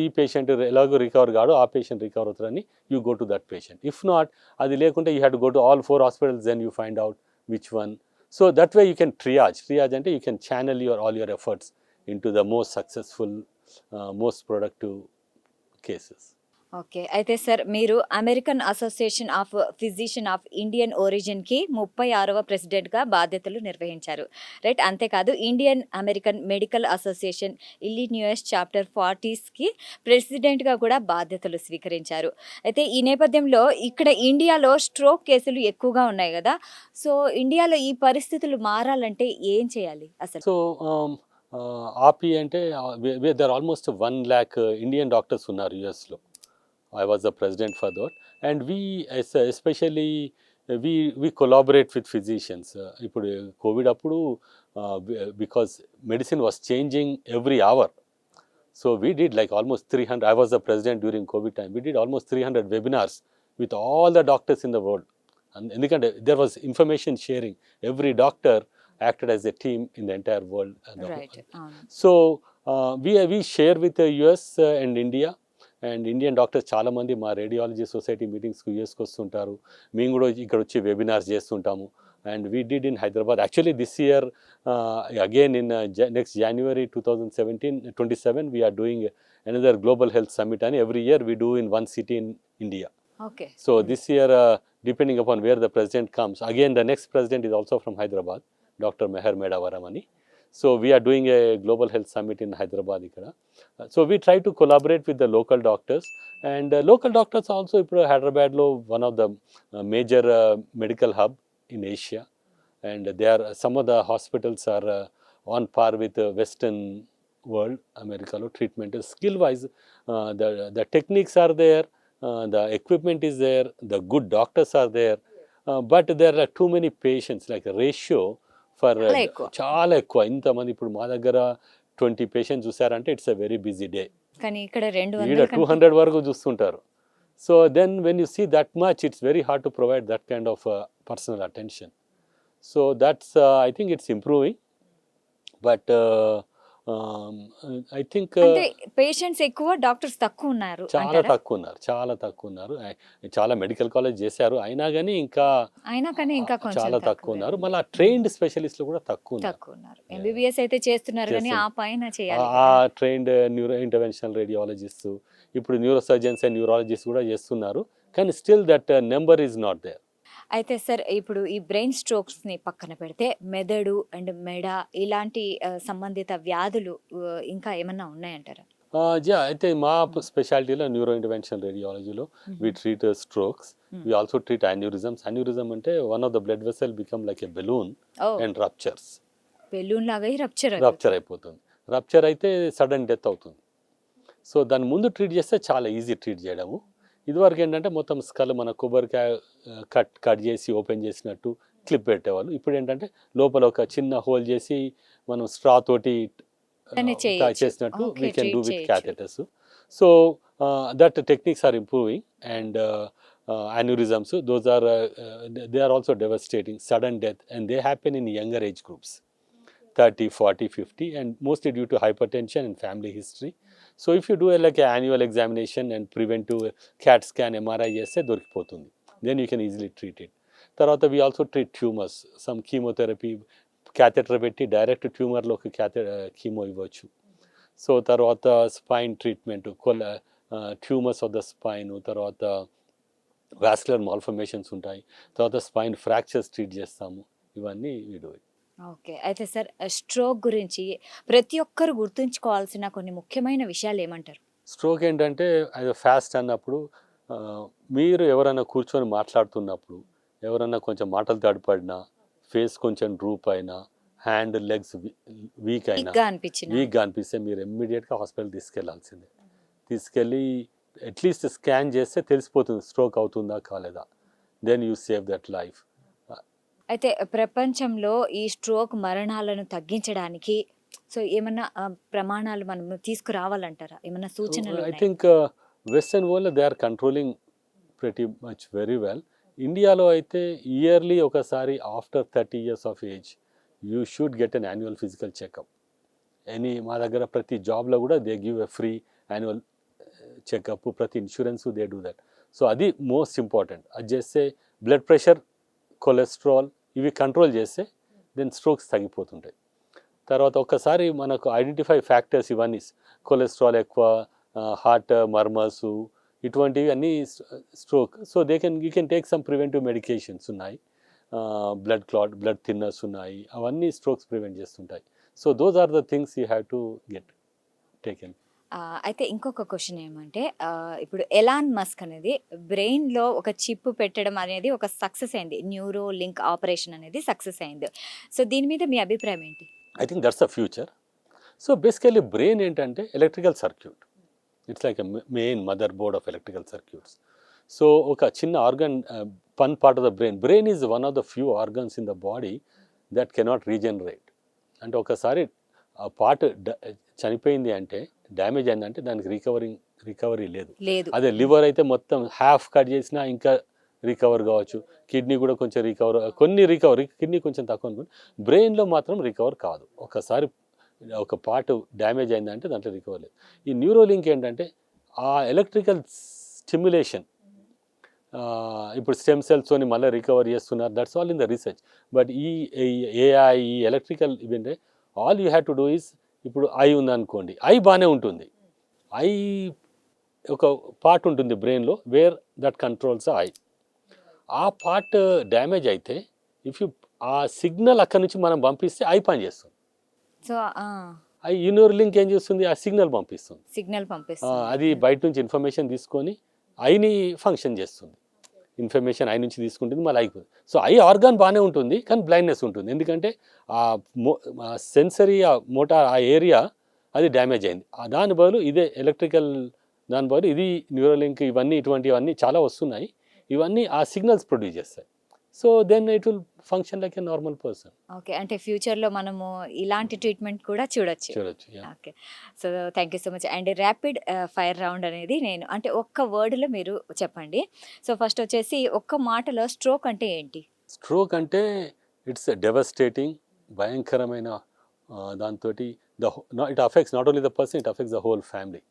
ఈ పేషెంట్ ఎలాగో రికవర్ కాడు, ఆ పేషెంట్ రికవర్ అవుతారని you go to that patient. If not, అది లేకుంటే you have to go to all 4 hospitals, then you find out which one. So that way you can triage ante you can channel all your efforts into the most successful, most productive cases. Okay. అయితే sir మీరు American association of physician of Indian ఒరిజిన్‌కి 36వ ప్రెసిడెంట్‌గా బాధ్యతలు నిర్వహించారు. Right. అంతేకాదు Indian American medical association Illinois chapter 40స్‌కి ప్రెసిడెంట్‌గా కూడా బాధ్యతలు స్వీకరించారు. అయితే ఈ నేపథ్యంలో ఇక్కడ ఇండియాలో స్ట్రోక్ కేసులు ఎక్కువగా ఉన్నాయి గదా! సో ఇండియాలో ఈ పరిస్థితులు మారాలంటే ఏం చేయాలి అసలు? So ఆపి అంటే there are almost 1 lakh Indian doctors ఉన్నారు యుఎస్లో. I was the president for that, and we especially we collaborate with physicians. ఇప్పుడు కోవిడ్ అప్పుడు because medicine was changing every hour, so we did like almost 300. I was the president during COVID time. We did almost 300 webinars with all the doctors in the world, and ఎందుకంటే there was information sharing. Every doctor acted as a team in the entire world. Right. అవును. So we share with the US and India. And Indian doctors చాలామంది మా radiology society మీటింగ్స్కి యూఎస్కి వస్తుంటారు. మేము కూడా ఇక్కడ వచ్చి webinars చేస్తుంటాము. And we did in Hyderabad. Actually this year again in next January 2027 we are doing another global health summit అని. Every year we do in one city in India. Okay. So this year depending upon where the president comes, again the next president is also from Hyderabad, Dr. Meher Medavaram ani. So we are doing a global health summit in Hyderabad ikkada. So we try to collaborate with the local doctors, and local doctors also ippudu Hyderabad lo one of the major medical hub in Asia, and there some of the hospitals are on par with the western world. America lo treatment skill wise the techniques are there, the equipment is there, the good doctors are there, but there are too many patients, like a ratio for చాలా ఎక్కువ. ఇంతమంది ఇప్పుడు మా దగ్గర 20 patients చూసారంటే it's a very busy day. కానీ ఇక్కడ 200 వరకు చూస్తుంటారు. So then when you see that much, it's very hard to provide that kind of personal attention. So that's I think it's improving, but I think patients ఎక్కువ, doctors తక్కువ ఉన్నారు. చాలా తక్కువ ఉన్నారు. చాలా మెడికల్ కాలేజ్ చేశారు, అయినా కానీ ఇంకా చాలా తక్కువ ఉన్నారు. మళ్ళీ ట్రైన్డ్ స్పెషలిస్టులు కూడా తక్కువ ఉన్నారు. ఎంబీబీఎస్ అయితే చేస్తున్నారు కానీ ఆ పైన చేయాలి. ఆ ట్రైన్డ్ న్యూరో ఇంటర్వెన్షనల్ రేడియాలజిస్ట్, ఇప్పుడు న్యూరో సర్జన్స్ అండ్ న్యూరాలజిస్ట్ కూడా చేస్తున్నారు, కానీ still that number is not there. అయితే సార్ ఇప్పుడు ఈ బ్రెయిన్ స్ట్రోక్స్ని పక్కన పెడితే మెదడు అండ్ మెడ ఇలాంటి సంబంధిత వ్యాధులు ఇంకా ఏమన్నా ఉన్నాయంటారా? యా, అయితే మా స్పెషాలిటీలో న్యూరో ఇంటర్వెన్షనల్ రేడియాలజీలో we treat strokes, we also treat aneurysms. Aneurysm అంటే one of the blood vessel become like a balloon and ruptures. Balloon లాగా రప్చర్ అయిపోతుంది. రప్చర్ అయితే సడన్ డెత్ అవుతుంది. సో దాని ముందు ట్రీట్ చేస్తే చాలా ఈజీ ట్రీట్ చేయడము. ఇదివరకు ఏంటంటే మొత్తం స్కల్ మన కొబ్బరికాయ కట్ చేసి ఓపెన్ చేసినట్టు క్లిప్ పెట్టేవాళ్ళు. ఇప్పుడు ఏంటంటే లోపల ఒక చిన్న హోల్ చేసి మనం స్ట్రా తోటి చేసినట్టు we can do with catheters. So that techniques are improving and aneurysms, those are they are also devastating, sudden death, and they happen in younger age groups, 30, 40, 50, and mostly due to hypertension and family history. So if you do like an annual examination and preventive CAT scan, MRI చేస్తే దొరికిపోతుంది. Then you can easily treat it. తర్వాత we also treat tumors, some chemotherapy, catheter పెట్టి direct ట్యూమర్లోకి chemo ఇవ్వచ్చు. So తర్వాత spine treatment, tumours of the spine, తర్వాత vascular మాల్ఫర్మేషన్స్ ఉంటాయి, తర్వాత spine fractures treat చేస్తాము. ఇవన్నీ వీడు. ఓకే, అయితే సార్ స్ట్రోక్ గురించి ప్రతి ఒక్కరు గుర్తుంచుకోవాల్సిన కొన్ని ముఖ్యమైన విషయాలు ఏమంటారు? స్ట్రోక్ ఏంటంటే అది ఫాస్ట్ అన్నప్పుడు మీరు ఎవరైనా కూర్చొని మాట్లాడుతున్నప్పుడు ఎవరైనా కొంచెం మాటలు తడిపడినా, ఫేస్ కొంచెం డ్రూప్ అయినా, హ్యాండ్ లెగ్స్ వీక్గా అనిపిస్తే మీరు ఇమ్మీడియట్గా హాస్పిటల్ తీసుకెళ్లాల్సిందే. తీసుకెళ్ళి అట్లీస్ట్ స్కాన్ చేస్తే తెలిసిపోతుంది స్ట్రోక్ అవుతుందా కాలేదా. Then you save that life. అయితే ప్రపంచంలో ఈ స్ట్రోక్ మరణాలను తగ్గించడానికి సో ఏమన్నా ప్రమాణాలు మనం తీసుకురావాలంటారా? ఏమన్నా సూచనలు? I think western world they are controlling pretty much very well. ఇండియాలో అయితే ఇయర్లీ ఒకసారి after 30 years of age you should get an annual physical checkup. మా దగ్గర ప్రతి జాబ్లో కూడా they give a free annual checkup, ప్రతి insurance they do that. So అది మోస్ట్ ఇంపార్టెంట్. అది చేస్తే బ్లడ్ ప్రెషర్, కొలెస్ట్రాల్ ఇవి కంట్రోల్ చేస్తే దెన్ స్ట్రోక్స్ తగ్గిపోతుంటాయి. తర్వాత ఒక్కసారి మనకు ఐడెంటిఫై ఫ్యాక్టర్స్ ఇవన్నీ, కొలెస్ట్రాల్ ఎక్కువ, హార్ట్ మర్మర్స్, ఇటువంటివి అన్నీ stroke. So you can take some preventive medications ఉన్నాయి, బ్లడ్ క్లాట్, బ్లడ్ థిన్నర్స్ ఉన్నాయి, అవన్నీ స్ట్రోక్స్ ప్రివెంట్ చేస్తుంటాయి. So those are the things you have to get taken. అయితే ఇంకొక క్వశ్చన్ ఏమంటే ఇప్పుడు ఎలాన్ మస్క్ అనేది బ్రెయిన్లో ఒక చిప్ పెట్టడం అనేది ఒక సక్సెస్ అయింది, న్యూరో లింక్ ఆపరేషన్ అనేది సక్సెస్ అయింది. సో దీని మీద మీ అభిప్రాయం ఏంటి? I think that's the future. So basically brain ఏంటంటే electrical circuit, it's like a main motherboard of electrical circuits. So ఒక చిన్న organ, one part of the brain is one of the few organs in the body that cannot regenerate. అంటే ఒకసారి ఆ part చనిపోయింది అంటే, damage అయిందంటే దానికి recovery లేదు. అదే లివర్ అయితే మొత్తం హాఫ్ కట్ చేసినా ఇంకా రికవర్ కావచ్చు, కిడ్నీ కూడా కొంచెం కిడ్నీ కొంచెం తక్కువ అనుకోండి, బ్రెయిన్లో మాత్రం రికవర్ కాదు. ఒకసారి ఒక పార్ట్ డ్యామేజ్ అయిందంటే దాంట్లో రికవర్ లేదు. ఈ న్యూరోలింక్ ఏంటంటే ఆ ఎలక్ట్రికల్ స్టిమ్యులేషన్, ఇప్పుడు స్టెమ్ సెల్స్తోని మళ్ళీ రికవర్ చేస్తున్నారు, that's all in the research. But ఈ ఏఐ, ఈ ఎలక్ట్రికల్ ఇవంటే all you have to do is, ఇప్పుడు ఐ ఉందనుకోండి, ఐ బాగానే ఉంటుంది, ఐ ఒక పార్ట్ ఉంటుంది బ్రెయిన్లో వేర్ దట్ కంట్రోల్స్ ఐ. ఆ పార్ట్ డ్యామేజ్ అయితే ఇఫ్ యూ ఆ సిగ్నల్ అక్కడి నుంచి మనం పంపిస్తే ఐ పని చేస్తుంది. సో ఐ న్యూరోలింక్ ఏం చేస్తుంది, ఆ సిగ్నల్ పంపిస్తుంది. అది బయట నుంచి ఇన్ఫర్మేషన్ తీసుకొని ఐని ఫంక్షన్ చేస్తుంది, ఇన్ఫర్మేషన్ ఐ నుంచి తీసుకుంటుంది, మళ్ళీ అయిపోతుంది. సో ఐ ఆర్గాన్ బాగానే ఉంటుంది కానీ బ్లైండ్నెస్ ఉంటుంది, ఎందుకంటే ఆ సెన్సరీ, ఆ మోటార్, ఆ ఏరియా అది డ్యామేజ్ అయింది. దాని బదులు ఇదే ఎలక్ట్రికల్, దాని బదులు ఇది న్యూరోలింక్, ఇటువంటివన్నీ చాలా వస్తున్నాయి, ఇవన్నీ ఆ సిగ్నల్స్ ప్రొడ్యూస్ చేస్తాయి. So then it will function like a normal person. Okay, అంటే ఫ్యూచర్లో మనము ఇలాంటి ట్రీట్మెంట్ కూడా చూడొచ్చు. Okay, so thank you so much. And rapid fire round అనేది నేను అంటే ఒక్క వర్డ్లో మీరు చెప్పండి. సో ఫస్ట్ వచ్చేసి ఒక్క మాటలో స్ట్రోక్ అంటే ఏంటి? స్ట్రోక్ అంటే ఇట్స్ డెవస్టేటింగ్, భయంకరమైన, దాంతో it affects not only the person, it affects the whole family.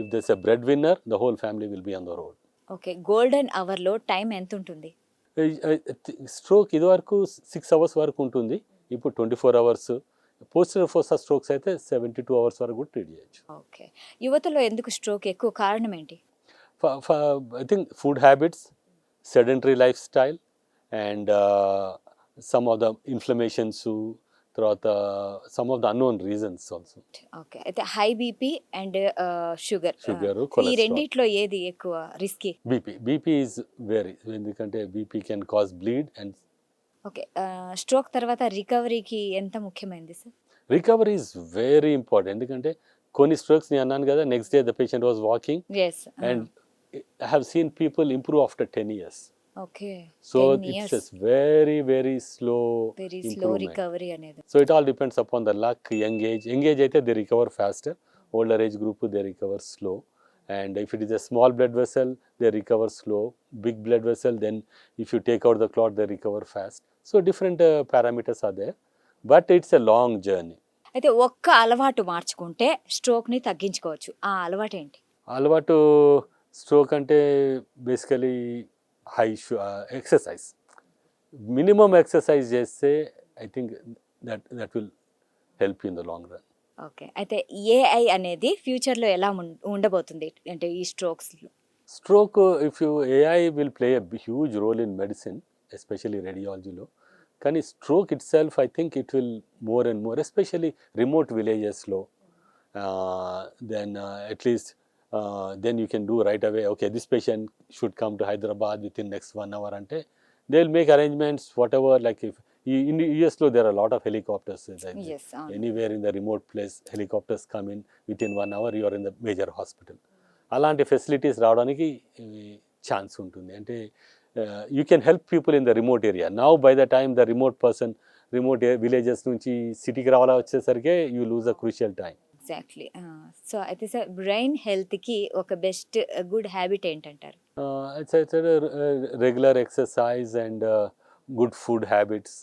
If this a bread winner, the whole family will be on the road. Okay, golden అవర్లో time ఎంత ఉంటుంది? Stroke ఇదివరకు 6 hours వరకు ఉంటుంది, ఇప్పుడు 24 hours. Poster ఫోర్సా strokes అయితే 72 hours వరకు కూడా ట్రీట్ చేయొచ్చు. ఓకే, యువతలో ఎందుకు స్ట్రోక్ ఎక్కువ, కారణం ఏంటి? I think food habits, sedentary lifestyle, and some of the inflammations, తర్వాత some of the unknown reasons also. Okay. అయితే high BP and sugar. Sugar, ఈ కొలెస్ట్రాల్, రెండిట్లో ఏది ఎక్కువ రిస్కీ? బీపీ ఈజ్ వెరీ, ఎందుకంటే BP can cause bleed and okay. Stroke తర్వాత రికవరీకి ఎంత ముఖ్యమైనది sir? Recovery is very important. ఎందుకంటే కొన్ని స్ట్రోక్స్ నేను అన్నాను కదా, next day the patient was walking yes. And I have seen people improve after 10 years. Okay. So 10 it's years. just very, very slow very slow improvement. Recovery అనేది. So it all depends upon the luck, young age. Young age అయితే they recover faster. Older age group they recover slow. And if it is a small blood vessel, they recover slow. Big blood vessel, then if you take out the clot, they recover fast. So different parameters are there. But it's a long journey. అయితే ఒక్క అలవాటు మార్చుకుంటే స్ట్రోక్ని తగ్గించుకోవచ్చు. ఆ అలవాటు ఏంటి? అలవాటు stroke అంటే బేసికలీ ఎక్సర్సైజ్, మినిమం ఎక్సర్సైజ్ చేస్తే I think that will help in the long run. Okay. అయితే ఏఐ అనేది ఫ్యూచర్లో ఎలా ఉండబోతుంది అంటే ఈ స్ట్రోక్స్లో? Stroke, if you AI will play a huge role in medicine, especially radiology. కానీ stroke itself, I think it will more and more, especially remote villages లో, then at least then you can do right away, okay, this patient should come to Hyderabad within next 1 hour అంటే they will make arrangements whatever, like if in the US లో there are a lot of helicopters, Yes, anywhere in the remote place helicopters come in, within 1 hour you are in the major hospital. అలాంటి facilities రావడానికి chance ఉంటుంది. అంటే you can help people in the remote area. Now by the time the remote villages నుంచి సిటీకి రావాలా వచ్చేసరికి you lose a crucial time. Exactly. So అయితే sir brain హెల్త్కి ఒక బెస్ట్ గుడ్ హ్యాబిట్ ఏంటంటారు? Regular exercise and good food habits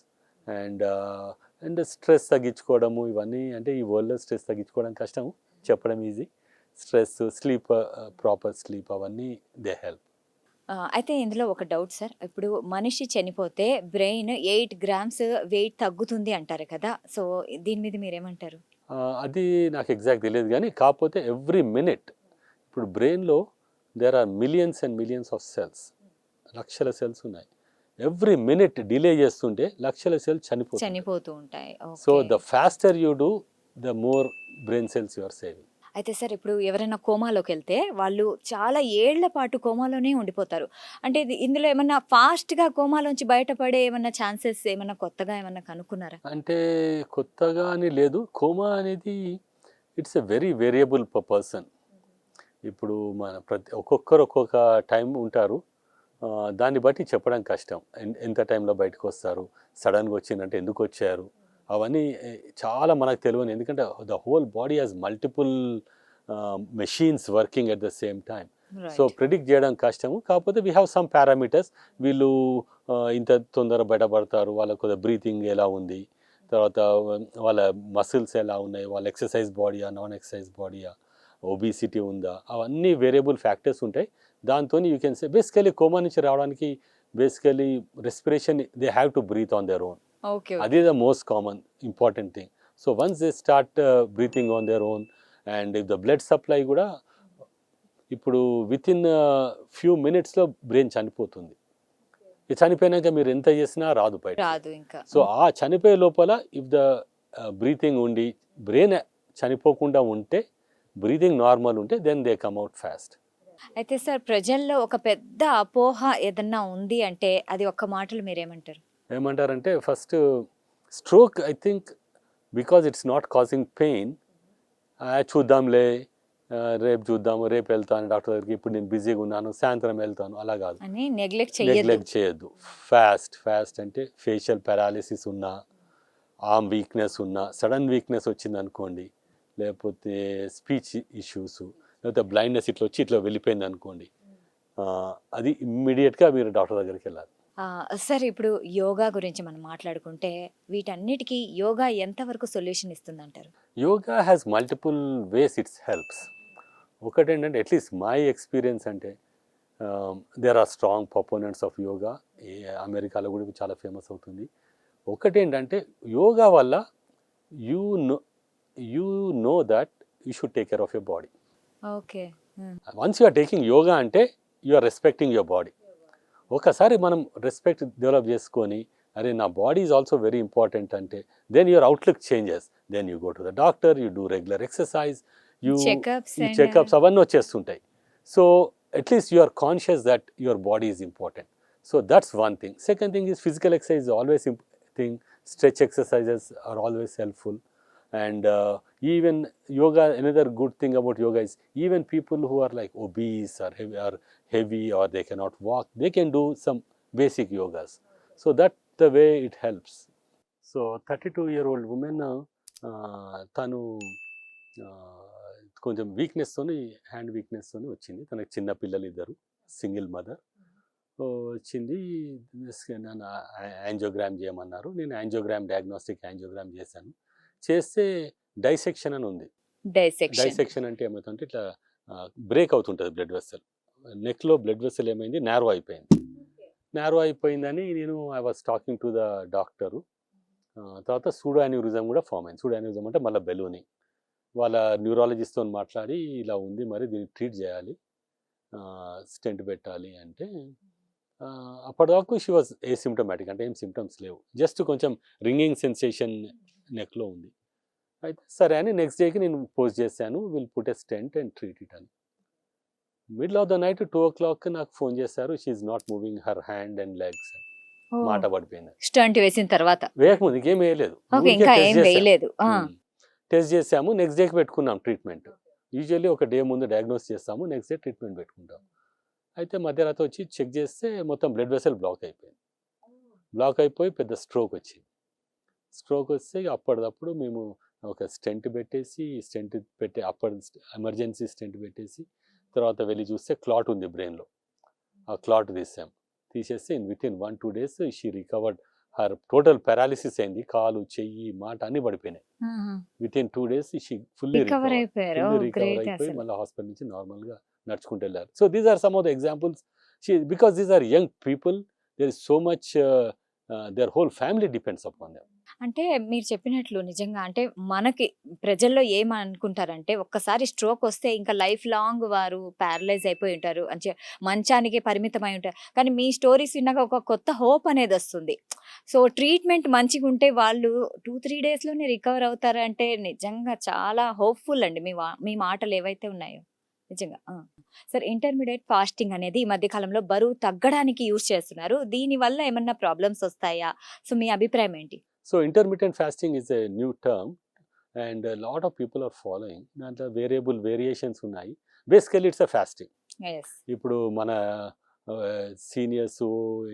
and stress తగ్గించుకోవడము, ఇవన్నీ. అంటే ఈ వరల్డ్లో స్ట్రెస్ తగ్గించుకోవడం కష్టము, చెప్పడం easy. Stress, sleep, proper sleep, అవన్నీ దే హెల్ప్. అయితే ఇందులో ఒక డౌట్ సార్. ఇప్పుడు మనిషి చనిపోతే బ్రెయిన్ 8 grams వెయిట్ తగ్గుతుంది అంటారు కదా, సో దీని మీద మీరేమంటారు? అది నాకు ఎగ్జాక్ట్ తెలియదు, కానీ కాకపోతే ఎవ్రీ మినిట్ ఇప్పుడు బ్రెయిన్లో there are millions and millions of cells, లక్షల సెల్స్ ఉన్నాయి. ఎవ్రీ మినిట్ డిలే చేస్తుంటే లక్షల సెల్స్ చనిపోతూ ఉంటాయి. So the faster you do, the more brain cells you are saving. అయితే సార్ ఇప్పుడు ఎవరైనా కోమాలోకి వెళ్తే వాళ్ళు చాలా ఏళ్ల పాటు కోమాలోనే ఉండిపోతారు. అంటే ఇందులో ఏమన్నా ఫాస్ట్గా కోమాలోంచి బయటపడే ఏమన్నా ఛాన్సెస్ ఏమన్నా కొత్తగా ఏమన్నా కనుక్కున్నారా? అంటే కొత్తగా అని లేదు, కోమా అనేది it's a very variable person. ఇప్పుడు మన ఒక్కొక్కరు ఒక్కొక్క టైం ఉంటారు, దాన్ని బట్టి చెప్పడం కష్టం. ఎంత టైంలో బయటకు వస్తారు, సడన్గా వచ్చిందంటే ఎందుకు వచ్చారు, అవన్నీ చాలా మనకు తెలియని. ఎందుకంటే the whole body has multiple machines working at the same time. So predict చేయడం కష్టము. కాకపోతే వీ హ్యావ్ సమ్ పారామీటర్స్. వీళ్ళు ఇంత తొందర బయటపడతారు, వాళ్ళ కొద్దిగా బ్రీతింగ్ ఎలా ఉంది, తర్వాత వాళ్ళ మసిల్స్ ఎలా ఉన్నాయి, వాళ్ళ ఎక్సర్సైజ్ బాడీయా, నాన్ ఎక్సర్సైజ్ బాడీయా, ఒబిసిటీ ఉందా, అవన్నీ వేరియబుల్ ఫ్యాక్టర్స్ ఉంటాయి. దాంతో you can say basically coma నుంచి రావడానికి basically respiration, they have to breathe on their own. అది the most common important thing. So once they start breathing on their own, and if the blood supply కూడా ఇప్పుడు within few మినిట్స్లో brain చనిపోతుంది. చనిపోయినాక మీరు ఎంత చేసినా రాదు బయట. సో ఆ చనిపోయే లోపల ఇఫ్ ద బ్రీతింగ్ ఉండి బ్రెయిన్ చనిపోకుండా ఉంటే, బ్రీతింగ్ నార్మల్ ఉంటే, then they come out fast. అయితే సార్ ప్రజల్లో ఒక పెద్ద అపోహ ఏదన్నా ఉంది అంటే అది ఒక్క మాటలు మీరేమంటారు? ఏమంటారంటే first stroke, I think because it's not causing pain, చూద్దాంలే, రేపు చూద్దాము, రేపు వెళ్తాను డాక్టర్ దగ్గరికి, ఇప్పుడు నేను బిజీగా ఉన్నాను, సాయంత్రం వెళ్తాను, అలా కాదు. నెగ్లెక్ట్ చేయొద్దు. ఫాస్ట్ అంటే ఫేషియల్ పారాలిసిస్ ఉన్నా, ఆర్మ్ వీక్నెస్ ఉన్నా, సడన్ వీక్నెస్ వచ్చింది అనుకోండి, లేకపోతే స్పీచ్ ఇష్యూస్, లేకపోతే బ్లైండ్నెస్ ఇట్లా వచ్చి ఇట్లా వెళ్ళిపోయింది అనుకోండి, అది ఇమ్మీడియట్గా మీరు డాక్టర్ దగ్గరికి వెళ్ళాలి. సార్ ఇప్పుడు యోగా గురించి మనం మాట్లాడుకుంటే వీటన్నిటికీ యోగా ఎంతవరకు సొల్యూషన్ ఇస్తుంది అంటారు? Yoga has multiple ways it's helps. ఒకటి ఏంటంటే, అట్లీస్ట్ మై ఎక్స్పీరియన్స్ అంటే, there are strong proponents of yoga. అమెరికాలో కూడా చాలా ఫేమస్ అవుతుంది. ఒకటి ఏంటంటే, యోగా వల్ల you know that you should take care of your body. Okay. Once you are taking yoga అంటే you are respecting your body. ఒకసారి మనం రెస్పెక్ట్ డెవలప్ చేసుకొని అరే నా body is also very important అంటే then your outlook changes. Then you go to the doctor, you do regular exercise, you checkups ఈ and checkups అవన్నీ వచ్చేస్తుంటాయి. So at least you are conscious that your body is important. So that's one thing. Second thing is physical exercise always thing. Stretch exercises are always helpful. And even yoga, another good thing about yoga is even people who are like obese or heavy or they cannot walk, they can do some basic yogas. So that the way it helps. So 32-year-old woman తను కొంచెం వీక్నెస్తోని hand వీక్నెస్తోని వచ్చింది. తనకు చిన్న పిల్లలు ఇద్దరు, single mother. వచ్చింది. నన్ను angiogram చేయమన్నారు. నేను డయాగ్నోస్టిక్ యాంజియోగ్రామ్ చేశాను. చేస్తే డైసెక్షన్ అని ఉంది. డైసెక్షన్ అంటే ఏమవుతుందంటే ఇట్లా బ్రేక్ అవుతుంటుంది బ్లడ్ వెసల్. నెక్లో బ్లడ్ వెసల్ ఏమైంది, నారో అయిపోయిందని నేను I was talking to the doctor. తర్వాత సూడో అన్యూరిజం కూడా ఫామ్ అయింది. సూడో అన్యూరిజం అంటే మళ్ళీ బెలూని. వాళ్ళ న్యూరాలజిస్ట్తో మాట్లాడి ఇలా ఉంది, మరి దీన్ని ట్రీట్ చేయాలి, స్టెంట్ పెట్టాలి అంటే అప్పటిదాకా షీ వాజ్ ఏసిమ్టమాటిక్, అంటే ఏం సిమ్టమ్స్ లేవు, జస్ట్ కొంచెం రింగింగ్ సెన్సేషన్ నెక్లో ఉంది. అయితే సరే అని నెక్స్ట్ డేకి నేను పోస్ట్ చేశాను, will put a stent and treat it అని. Middle of the night 2 o'clock నాకు ఫోన్ చేశారు, she is not moving her hand and legs. మాట పడిపోయింది. స్టంట్ వేసిన తర్వాత వేయకముందు ఇంకేం వేయలేదు, టెస్ట్ చేసాము. నెక్స్ట్ డేకి పెట్టుకున్నాం ట్రీట్మెంట్. యూజువల్లీ ఒక డే ముందు డయాగ్నోస్ చేస్తాము, నెక్స్ట్ డే ట్రీట్మెంట్ పెట్టుకుంటాం. అయితే మధ్యరాత్రి వచ్చి చెక్ చేస్తే మొత్తం బ్లడ్ వెసల్ బ్లాక్ అయిపోయి పెద్ద స్ట్రోక్ వస్తే అప్పటిదప్పుడు మేము ఒక స్టెంట్ పెట్టి ఎమర్జెన్సీ స్టెంట్ పెట్టేసి తర్వాత వెళ్ళి చూస్తే క్లాట్ ఉంది బ్రెయిన్లో. ఆ క్లాట్ తీసేస్తే within 1-2 days she recovered. Her total paralysis అయింది, కాలు, చెయ్యి, మాట అన్ని పడిపోయినాయి. Within 2 days she fully recover అయిపోయి మళ్ళీ హాస్పిటల్ నుంచి నార్మల్గా నడుచుకుంటూ వెళ్ళారు. So these are some of the examples. Because these are young people, there is so much, their whole family depends upon them. అంటే మీరు చెప్పినట్లు నిజంగా అంటే మనకి ప్రజల్లో ఏమనుకుంటారంటే ఒక్కసారి స్ట్రోక్ వస్తే ఇంకా లైఫ్ లాంగ్ వారు ప్యారలైజ్ అయిపోయి ఉంటారు, అంటే మంచానికి పరిమితమై ఉంటారు. కానీ మీ స్టోరీస్ విన్నాక ఒక కొత్త హోప్ అనేది వస్తుంది. సో ట్రీట్మెంట్ మంచిగా ఉంటే వాళ్ళు 2-3 daysలోనే రికవర్ అవుతారంటే నిజంగా చాలా హోప్ఫుల్ అండి మీ మాటలు ఏవైతే ఉన్నాయో నిజంగా. సార్, ఇంటర్మీడియట్ ఫాస్టింగ్ అనేది ఈ మధ్య కాలంలో బరువు తగ్గడానికి యూజ్ చేస్తున్నారు. దీని వల్ల ఏమన్నా ప్రాబ్లమ్స్ వస్తాయా? సో మీ అభిప్రాయం ఏంటి? So intermittent fasting is a new term and a lot of people are following. దాంట్లో వేరియేషన్స్ ఉన్నాయి. Basically it's a fasting. ఇప్పుడు మన seniors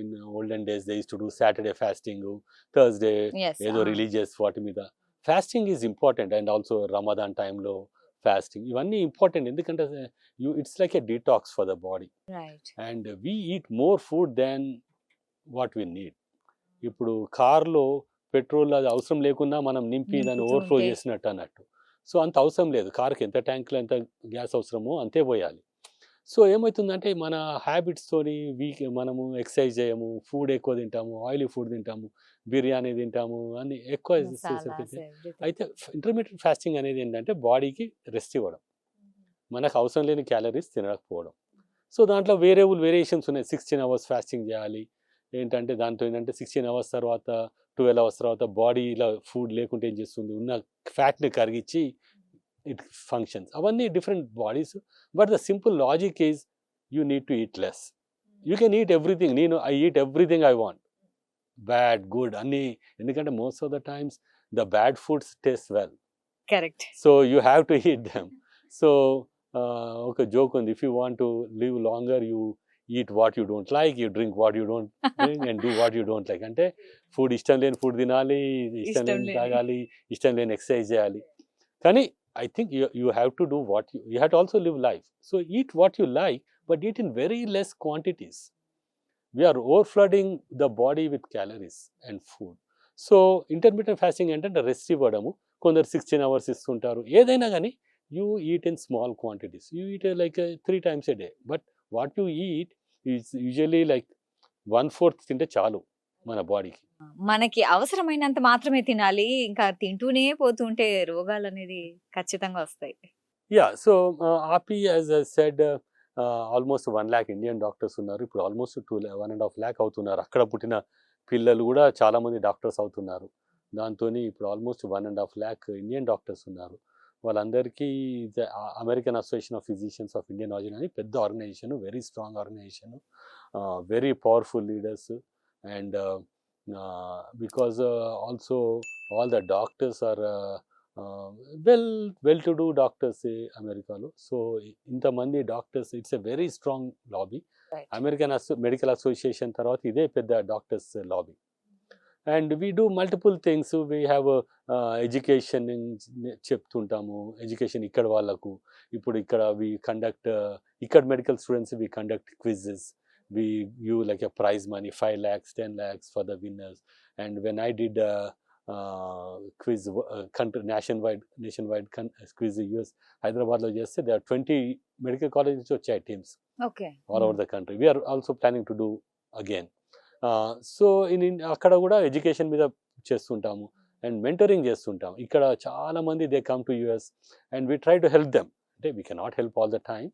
in olden days they use to do Saturday fasting, Thursday ఏదో religious వాటి మీద. Fasting is important and also Ramadan టైంలో fasting, ఇవన్నీ important. ఎందుకంటే it's like a detox for the body and we eat more food than what we need. ఇప్పుడు కార్లో petrol అది అవసరం లేకున్నా మనం నింపి దాన్ని ఓవర్ఫ్లో చేసినట్టు అన్నట్టు. సో అంత అవసరం లేదు, కార్కి ఎంత ట్యాంకులో ఎంత గ్యాస్ అవసరమో అంతే పోయాలి. సో ఏమవుతుందంటే మన హ్యాబిట్స్తోని మనము ఎక్సర్సైజ్ చేయము, ఫుడ్ ఎక్కువ తింటాము, ఆయిలీ ఫుడ్ తింటాము, బిర్యానీ తింటాము, అన్ని ఎక్కువ. అయితే ఇంటర్మీడియట్ ఫాస్టింగ్ అనేది ఏంటంటే బాడీకి రెస్ట్ ఇవ్వడం, మనకు అవసరం లేని క్యాలరీస్ తినకపోవడం. సో దాంట్లో వేరియేషన్స్ ఉన్నాయి. 16 hours ఫాస్టింగ్ చేయాలి. ఏంటంటే దాంతో ఏంటంటే 16 hours తర్వాత 12 hours తర్వాత బాడీ ఇలా ఫుడ్ లేకుంటే ఏం చేస్తుంది, ఉన్న ఫ్యాట్ని కరిగించి ఇట్ ఫంక్షన్స్. అవన్నీ different bodies. But the simple logic is you need to eat less. You can eat everything. I eat everything I want, bad good అన్నీ. ఎందుకంటే most of the times the bad foods taste well. Correct. So you have to eat them. So ఒక joke ఉంది, if you want to live longer you eat what you don't like, you drink what you don't drink and do what you don't like. అంటే food ఇష్టం లేని food తినాలి, ఇష్టం లేని తాగాలి, ఇష్టం లేని ఎక్సర్సైజ్ చేయాలి. కానీ I think you have to do what you have to also live life. So eat what you like but eat in very less quantities. We are over flooding the body with calories and food. So intermediate fasting అంటే rest ఇవ్వడము. కొందరు 16 hours ఇస్తుంటారు. ఏదైనా కానీ you eat in small quantities. You eat like 3 times a day. But what you eat is usually like 1/4 తింటే చాలు మన బాడీకి. మనకి అవసరమైనంత మాత్రమే తినాలి, ఇంకా తింటూనే పోతుంటే రోగాలు అనేది ఖచ్చితంగా వస్తాయి. యా. సో ఆపి as I said almost 1 lakh Indian doctors ఉన్నారు. ఇప్పుడు ఆల్మోస్ట్ 1.5 lakh అవుతున్నారు. అక్కడ పుట్టిన పిల్లలు కూడా చాలామంది డాక్టర్స్ అవుతున్నారు. దాంతో ఇప్పుడు ఆల్మోస్ట్ 1.5 lakh ఇండియన్ డాక్టర్స్ ఉన్నారు. వాళ్ళందరికీ American association of physicians of Indian origin అని పెద్ద organization, very strong organization, very powerful leaders. And because also all the doctors are well to do doctors అమెరికాలో. సో ఇంతమంది doctors, it's a very strong lobby. Right. American medical association తర్వాత ఇదే పెద్ద doctors lobby. And we do multiple things. We have education చెప్తుంటాము, education ఇక్కడ వాళ్ళకు. ఇప్పుడు ఇక్కడ వీ కండక్ట్, ఇక్కడ medical students we conduct quizzes. We give like a prize money, 5 lakhs, 10 lakhs for the winners. And when I did quiz, country nationwide quiz US Hyderabad lo cheste, there are 20 medical colleges వచ్చాయి teams okay. all over the country. We are also planning to do again. So అక్కడ కూడా education మీద చేస్తుంటాము and mentoring చేస్తుంటాము. ఇక్కడ చాలా మంది they come to US and we try to help them. అంటే we cannot help all the time,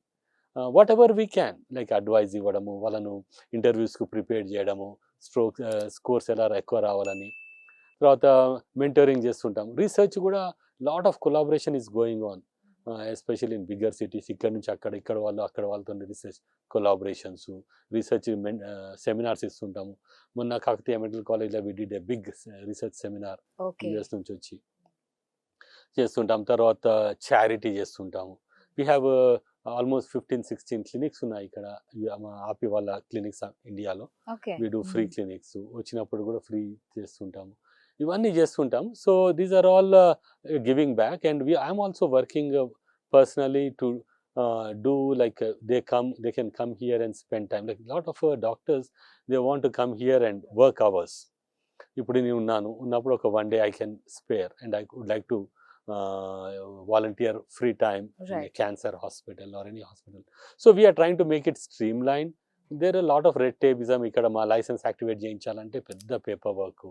whatever we can, like advice ఇవ్వడము, వాళ్ళను ఇంటర్వ్యూస్కు ప్రిపేర్ చేయడము, స్కోర్స్ ఎలా ఎక్కువ రావాలని. తర్వాత మెంటరింగ్ చేస్తుంటాము. రీసెర్చ్ కూడా lot of collaboration is going on, especially in bigger cities. ఇక్కడ నుంచి ఇక్కడ వాళ్ళు అక్కడ వాళ్ళతో రీసెర్చ్ కొలాబరేషన్స్, రీసెర్చ్ సెమినార్స్ ఇస్తుంటాము. మొన్న కాకతీయ మెడికల్ కాలేజ్లో we did a big research seminar US నుంచి వచ్చి చేస్తుంటాం. తర్వాత చారిటీ చేస్తుంటాము. వీ హ్యావ్ ఆల్మోస్ట్ 15-16 క్లినిక్స్ ఉన్నాయి ఇక్కడ, మా ఆపి వాళ్ళ క్లినిక్స్ ఇండియాలో. వీ డూ ఫ్రీ క్లినిక్స్, వచ్చినప్పుడు కూడా ఫ్రీ చేస్తుంటాము, ఇవన్నీ చేస్తుంటాం. So these are all giving back. And I'm also working personally to do like they can come here and spend time. Like lot of doctors, they want to come here and work hours. ఇప్పుడు నేను ఉన్నప్పుడు ఒక 1 day I can spare and I would like to volunteer free time in a cancer hospital or any hospital. So we are trying to make it streamlined. There are a lot of red tapeism. ఇక్కడ మా licence activate చేయించాలంటే పెద్ద paper work,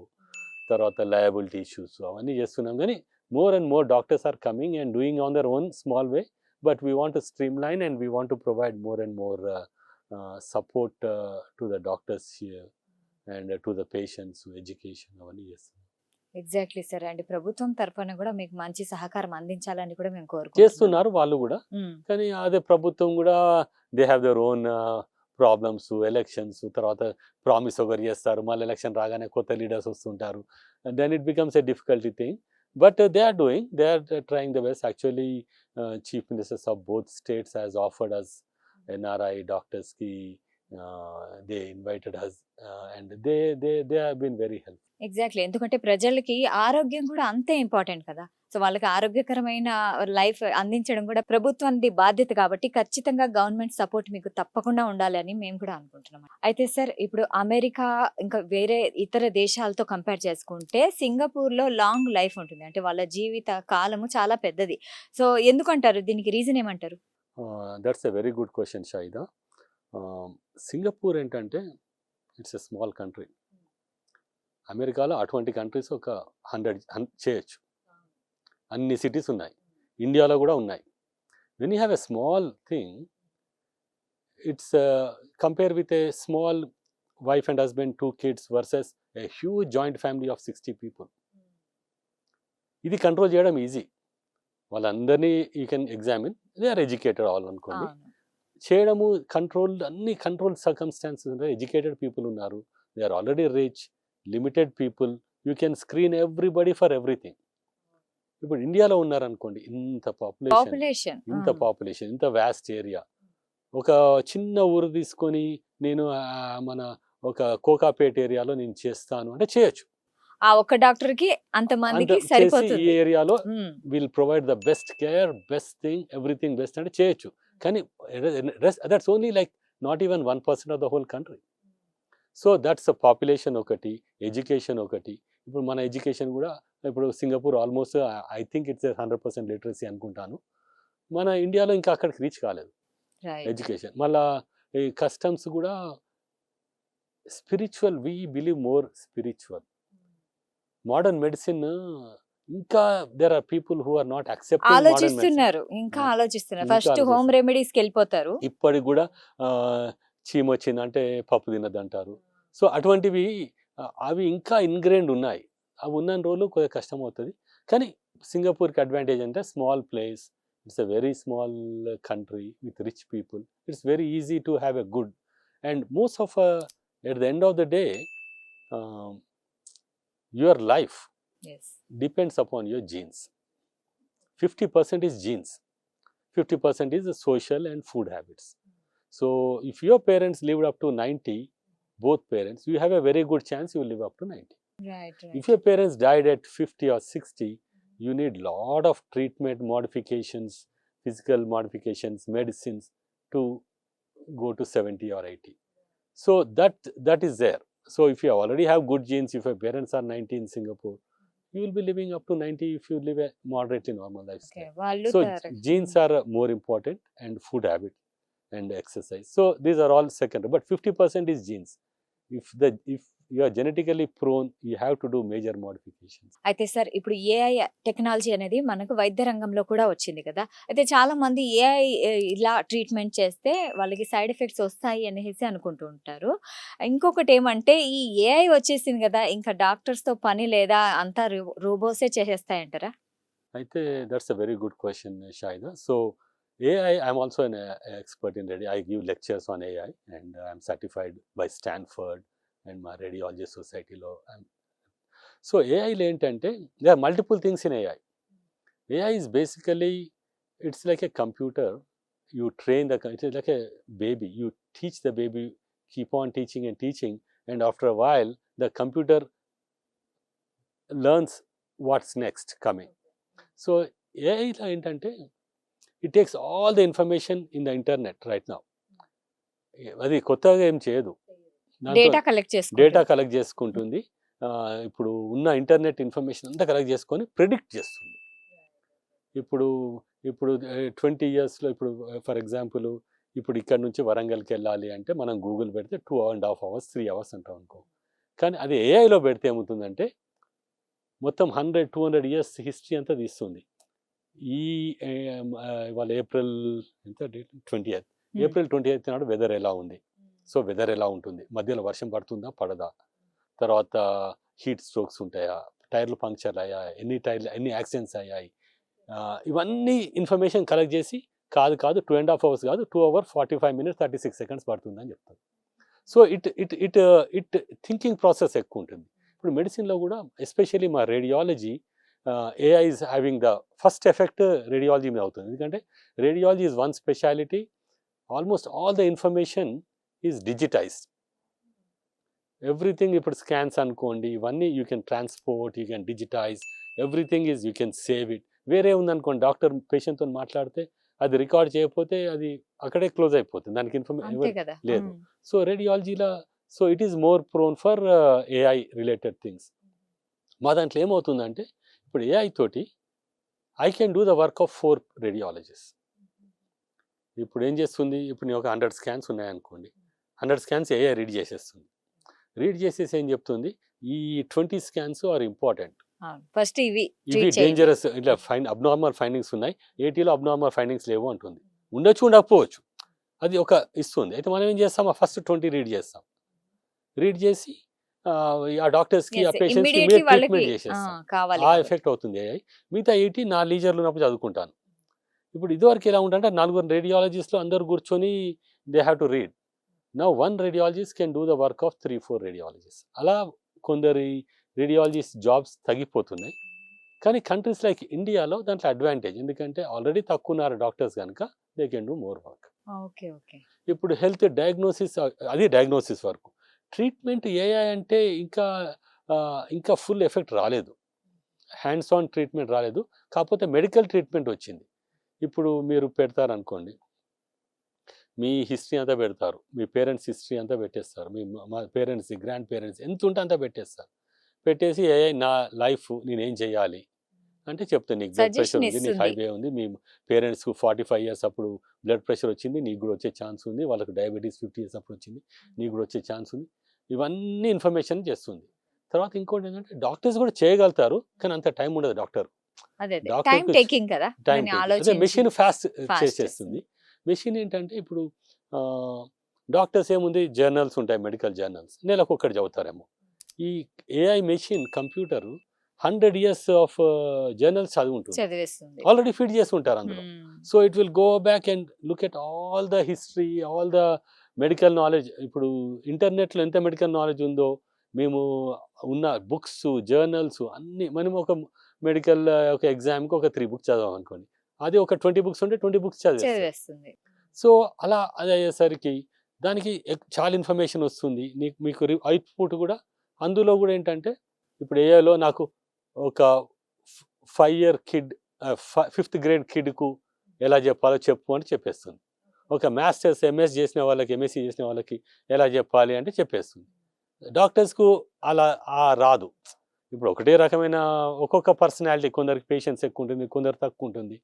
తర్వాత liability issues, అవన్నీ చేస్తున్నాం. కానీ more and more doctors are coming and doing on their own small way, but we want to streamline and we want to provide more and more support to the doctors here and to the patients, education, అవన్నీ చేస్తున్నాం. Exactly sir. And ప్రభుత్వం తరఫున కూడా మీకు మంచి సహకారం అందించాలని కూడా మేము చేస్తున్నారు వాళ్ళు కూడా. కానీ అదే ప్రభుత్వం కూడా they have their own problems, elections, తర్వాత ప్రామిస్ ఒకరు చేస్తారు, మళ్ళీ ఎలక్షన్ రాగానే కొత్త లీడర్స్ వస్తుంటారు. Then it becomes a difficulty thing. But they are trying the best. Actually, chief ministers of both states has offered us NRI doctors ki, they invited us and they have been very helpful. Exactly. ఎందుకంటే ప్రజలకి ఆరోగ్యం కూడా అంతే important కదా. So వాళ్ళకి ఆరోగ్యకరమైన life అందించడం కూడా ప్రభుత్వానికి బాధ్యత. కాబట్టి ఖచ్చితంగా గవర్నమెంట్ సపోర్ట్ మీకు తప్పకుండా ఉండాలని మేము కూడా అనుకుంటున్నాం. అయితే సార్, ఇప్పుడు అమెరికా ఇంకా వేరే ఇతర దేశాలతో కంపేర్ చేసుకుంటే సింగపూర్లో లాంగ్ లైఫ్ ఉంటుంది, అంటే వాళ్ళ జీవిత కాలము చాలా పెద్దది. సో ఎందుకంటారు, దీనికి రీజన్ ఏమంటారు? That's a very good question Shahida. Singapore ఏంటంటే ఇట్స్ ఎ స్మాల్ కంట్రీ. అమెరికాలో అటువంటి కంట్రీస్ ఒక 100 చేయొచ్చు, అన్ని సిటీస్ ఉన్నాయి, ఇండియాలో కూడా ఉన్నాయి. When you have a small thing, it's compare with a small wife and husband, 2 kids versus a huge joint family of 60 people. ఇది కంట్రోల్ చేయడం ఈజీ. వాళ్ళందరినీ you can examine, they are educated all అనుకోండి. చేయడము control, అన్ని control circumstances ఉంటాయి. Educated people ఉన్నారు, they are already rich, limited people, you can screen everybody for everything. ఇప్పుడు ఇండియాలో ఉన్నారనుకోండి, ఇంత పాపులేషన్, ఇంత వ్యాస్ట్ ఏరియా, ఒక చిన్న ఊరు తీసుకొని నేను మన ఒక కోకాపేట్ ఏరియాలో నేను చేస్తాను అంటే చేయొచ్చు. ఆ ఒక్క డాక్టర్ కి అంతమందికి సరిపోతుంది. ఈ ఏరియాలో will provide the best care, best thing, everything best అంటే చేయొచ్చు. కానీ that's only like not even 1% of the whole country. So that's population ఒకటి, ఎడ్యుకేషన్ ఒకటి. ఇప్పుడు మన ఎడ్యుకేషన్ కూడా, ఇప్పుడు Singapore almost I think it's 100% literacy అనుకుంటాను. మన ఇండియాలో ఇంకా అక్కడికి రీచ్ కాలేదు ఎడ్యుకేషన్. మళ్ళా ఈ కస్టమ్స్ కూడా spiritual, we believe more spiritual. Modern medicine ఇంకా there are people who are not accepting. ఆలోచిస్తున్నారు, ఇంకా ఆలోచిస్తున్నారు. ఫస్ట్ హోమ్ రెమెడీస్ కి వెళ్ళిపోతారు. ఇప్పటికి కూడా చీమ వచ్చిందంటే పప్పు తినద్దంటారు. సో అటువంటివి అవి ఇంకా ఇన్గ్రెయిన్డ్ ఉన్నాయి. అవి ఉన్నన్ని రోజులు కొద్దిగా కష్టం అవుతుంది. కానీ సింగపూర్కి అడ్వాంటేజ్ అంటే small place, it's a very small country with rich people. It's very easy to have a good and most of at the end of the day your life is. depends upon your genes. 50% is genes, 50% is the social and food habits. So if your parents lived up to 90, both parents, you have a very good chance you will live up to 90. Right If your parents died at 50 or 60, you need lot of treatment modifications, physical modifications, medicines to go to 70 or 80. So that is there. So if you already have good genes, if your parents are 90 in Singapore, you will be living up to 90 if you live a moderately normal okay. lifestyle. వాళ్ళు So genes are more important and food habit and exercise. So these are all secondary, but 50% is genes. If you are genetically prone, you have to do major modifications. అయితే sir ఇప్పుడు AI technology అనేది మనకు వైద్య రంగంలో కూడా వచ్చింది కదా. అయితే చాలా మంది ఏఐ ఇలా ట్రీట్మెంట్ చేస్తే వాళ్ళకి సైడ్ ఎఫెక్ట్స్ వస్తాయి అనేసి అనుకుంటూ ఉంటారు. ఇంకొకటి ఏమంటే ఈ ఏఐ వచ్చేసింది కదా, ఇంకా డాక్టర్స్ తో పని లేదా, అంతా రోబోసే చేసేస్తాయంటారా? అయితే that's a very good question, Shaida. So AI, I'm also an expert in radiology. I give lectures on AI and I'm certified by Stanford and my radiology society lo. So AI lo entante there are multiple things in AI. AI is basically, it's like a computer. You train it is like a baby. You teach the baby, keep on teaching and teaching, and after a while the computer learns what's next coming. So AI lo entante it takes all the information in the internet right now. అది కొత్తగా ఏం చేయదు. Data collect data collect చేసుకుంటుంది. ఇప్పుడు ఉన్న internet information అంతా collect చేసుకొని predict చేస్తుంది. ఇప్పుడు 20 yearsలో ఇప్పుడు ఫర్ ఎగ్జాంపుల్ ఇప్పుడు ఇక్కడ నుంచి వరంగల్కి వెళ్ళాలి అంటే మనం గూగుల్ పెడితే 2.5 hours 3 hours అంటాం అనుకో. కానీ అది ఏఐలో పెడితే ఏమవుతుందంటే మొత్తం 100-200 years హిస్టరీ అంతా తీస్తుంది. ఇవాళ ఏప్రిల్ ఎంత డేట్ 20th, ఏప్రిల్ 20th నాడు వెదర్ ఎలా ఉంది, సో వెదర్ ఎలా ఉంటుంది, మధ్యలో వర్షం పడుతుందా పడదా, తర్వాత హీట్ స్ట్రోక్స్ ఉంటాయా, టైర్లు పంక్చర్ అయ్యాయి, ఎన్ని యాక్సిడెంట్స్ అయ్యాయి, ఇవన్నీ ఇన్ఫర్మేషన్ కలెక్ట్ చేసి కాదు 2.5 hours కాదు 2 hours 45 minutes 36 seconds పడుతుందని చెప్తారు. సో ఇట్ థింకింగ్ ప్రాసెస్ ఎక్కువ ఉంటుంది. ఇప్పుడు మెడిసిన్లో కూడా ఎస్పెషల్లీ మా radiology AI is having the first effect radiology మీద అవుతుంది. ఎందుకంటే radiology is one speciality, almost all the information is digitized. Everything ఇప్పుడు స్కాన్స్ అనుకోండి, ఇవన్నీ you can transport, you can digitize, everything is you can save it. వేరే ఉందనుకోండి, doctor పేషెంట్తో మాట్లాడితే అది రికార్డ్ చేయకపోతే అది అక్కడే క్లోజ్ అయిపోతుంది, దానికి ఇన్ఫర్మేషన్ లేదు. సో రేడియాలజీలో so it is more prone for AI related things. మా దాంట్లో ఏమవుతుందంటే ఇప్పుడు AI తోటి I can do the work of 4 radiologists. ఇప్పుడు ఏం చేస్తుంది, ఇప్పుడు నేను ఒక 100 scans ఉన్నాయనుకోండి, 100 scans AI రీడ్ చేసేస్తుంది. రీడ్ చేసేసి ఏం చెప్తుంది, ఈ 20 scans ఆర్ ఇంపార్టెంట్, ఫస్ట్ ఇవి డేంజరస్, ఇట్లా అబ్నార్మల్ ఫైండింగ్స్ ఉన్నాయి, 80లో అబ్నార్మల్ ఫైండింగ్స్ లేవు అంటుంది. ఉండొచ్చు ఉండకపోవచ్చు, అది ఒక ఇస్తుంది. అయితే మనం ఏం చేస్తాం, ఆ ఫస్ట్ 20 రీడ్ చేస్తాం. రీడ్ చేసి ఆ డాక్టర్స్కి ఆ పేషెంట్స్కి ట్రీట్మెంట్ చేసేస్తాం. ఆ ఎఫెక్ట్ అవుతుంది AI. మిగతా 80 నా లీజర్లు ఉన్నప్పుడు చదువుకుంటాను. ఇప్పుడు ఇదివరకు ఎలా ఉంటుందంటే 4 రేడియాలజిస్టులు అందరు కూర్చొని they have to read. Now 1 radiologist can do the work of 3-4 radiologist. అలా కొందరి రేడియాలజిస్ట్ జాబ్స్ తగ్గిపోతున్నాయి. కానీ కంట్రీస్ లైక్ ఇండియాలో దాంట్లో అడ్వాంటేజ్, ఎందుకంటే ఆల్రెడీ తక్కువ ఉన్నారు డాక్టర్స్ కనుక they can do more work. ఇప్పుడు హెల్త్ డయాగ్నోసిస్, అది డయాగ్నోసిస్ వరకు. ట్రీట్మెంట్ AI అంటే ఇంకా ఫుల్ ఎఫెక్ట్ రాలేదు, హ్యాండ్స్ ఆన్ ట్రీట్మెంట్ రాలేదు. కాకపోతే మెడికల్ ట్రీట్మెంట్ వచ్చింది. ఇప్పుడు మీరు పెడతారనుకోండి, మీ హిస్టరీ అంతా పెడతారు, మీ పేరెంట్స్ హిస్టరీ అంతా పెట్టేస్తారు, మా పేరెంట్స్ గ్రాండ్ పేరెంట్స్ ఎంత ఉంటే అంతా పెట్టేస్తారు. పెట్టేసి AI నా లైఫ్ నేనేం చేయాలి అంటే చెప్తాను, నీకు బ్లడ్ ప్రెషర్ ఉంది, నీకు హైవే ఉంది, మీ పేరెంట్స్కు 45 years అప్పుడు బ్లడ్ ప్రెషర్ వచ్చింది, నీకు కూడా వచ్చే ఛాన్స్ ఉంది, వాళ్ళకు డయాబెటీస్ 50 years అప్పుడు వచ్చింది, నీకు కూడా వచ్చే ఛాన్స్ ఉంది. ఇవన్నీ ఇన్ఫర్మేషన్ చేస్తుంది. తర్వాత ఇంకోటి ఏంటంటే డాక్టర్స్ కూడా చేయగలుగుతారు, కానీ అంత టైం ఉండదు డాక్టర్. అదే మెషిన్ ఫాస్ట్ చేసేస్తుంది. మెషిన్ ఏంటంటే ఇప్పుడు డాక్టర్స్ ఏముంది, జర్నల్స్ ఉంటాయి, మెడికల్ జర్నల్స్ నెలకు ఒక్కటి చదువుతారేమో, ఈ AI machine computer 100 years of journals చదివి ఉంటుంది, చదివేస్తుంది. ఆల్రెడీ ఫీడ్ చేసి ఉంటారు అందులో. So it will go back and look at all the history, all the medical knowledge. ఇప్పుడు ఇంటర్నెట్లో ఎంత మెడికల్ నాలెడ్జ్ ఉందో, మేము ఉన్న బుక్స్, జర్నల్స్ అన్నీ, మనం ఒక మెడికల్ ఒక ఎగ్జామ్కి ఒక 3 books చదవం అనుకోండి, అది ఒక 20 books ఉంటే 20 books చదివేస్తుంది. సో అలా అది అయ్యేసరికి దానికి చాలా ఇన్ఫర్మేషన్ వస్తుంది. మీకు అవుట్పుట్ కూడా అందులో కూడా ఏంటంటే, ఇప్పుడు ఏఐలో నాకు ఒక 5-year కిడ్, 5th grade కిడ్కు ఎలా చెప్పాలో చెప్పు అని చెప్పేస్తుంది. ఒక మాస్టర్స్, ఎంఎస్ చేసిన వాళ్ళకి, ఎంఎస్సి చేసిన వాళ్ళకి ఎలా చెప్పాలి అంటే చెప్పేస్తుంది. డాక్టర్స్కు అలా రాదు. ఇప్పుడు ఒకటే రకమైన ఒక్కొక్క పర్సనాలిటీ, కొందరికి పేషెన్స్ ఎక్కువ ఉంటుంది, కొందరు తక్కువ ఉంటుంది,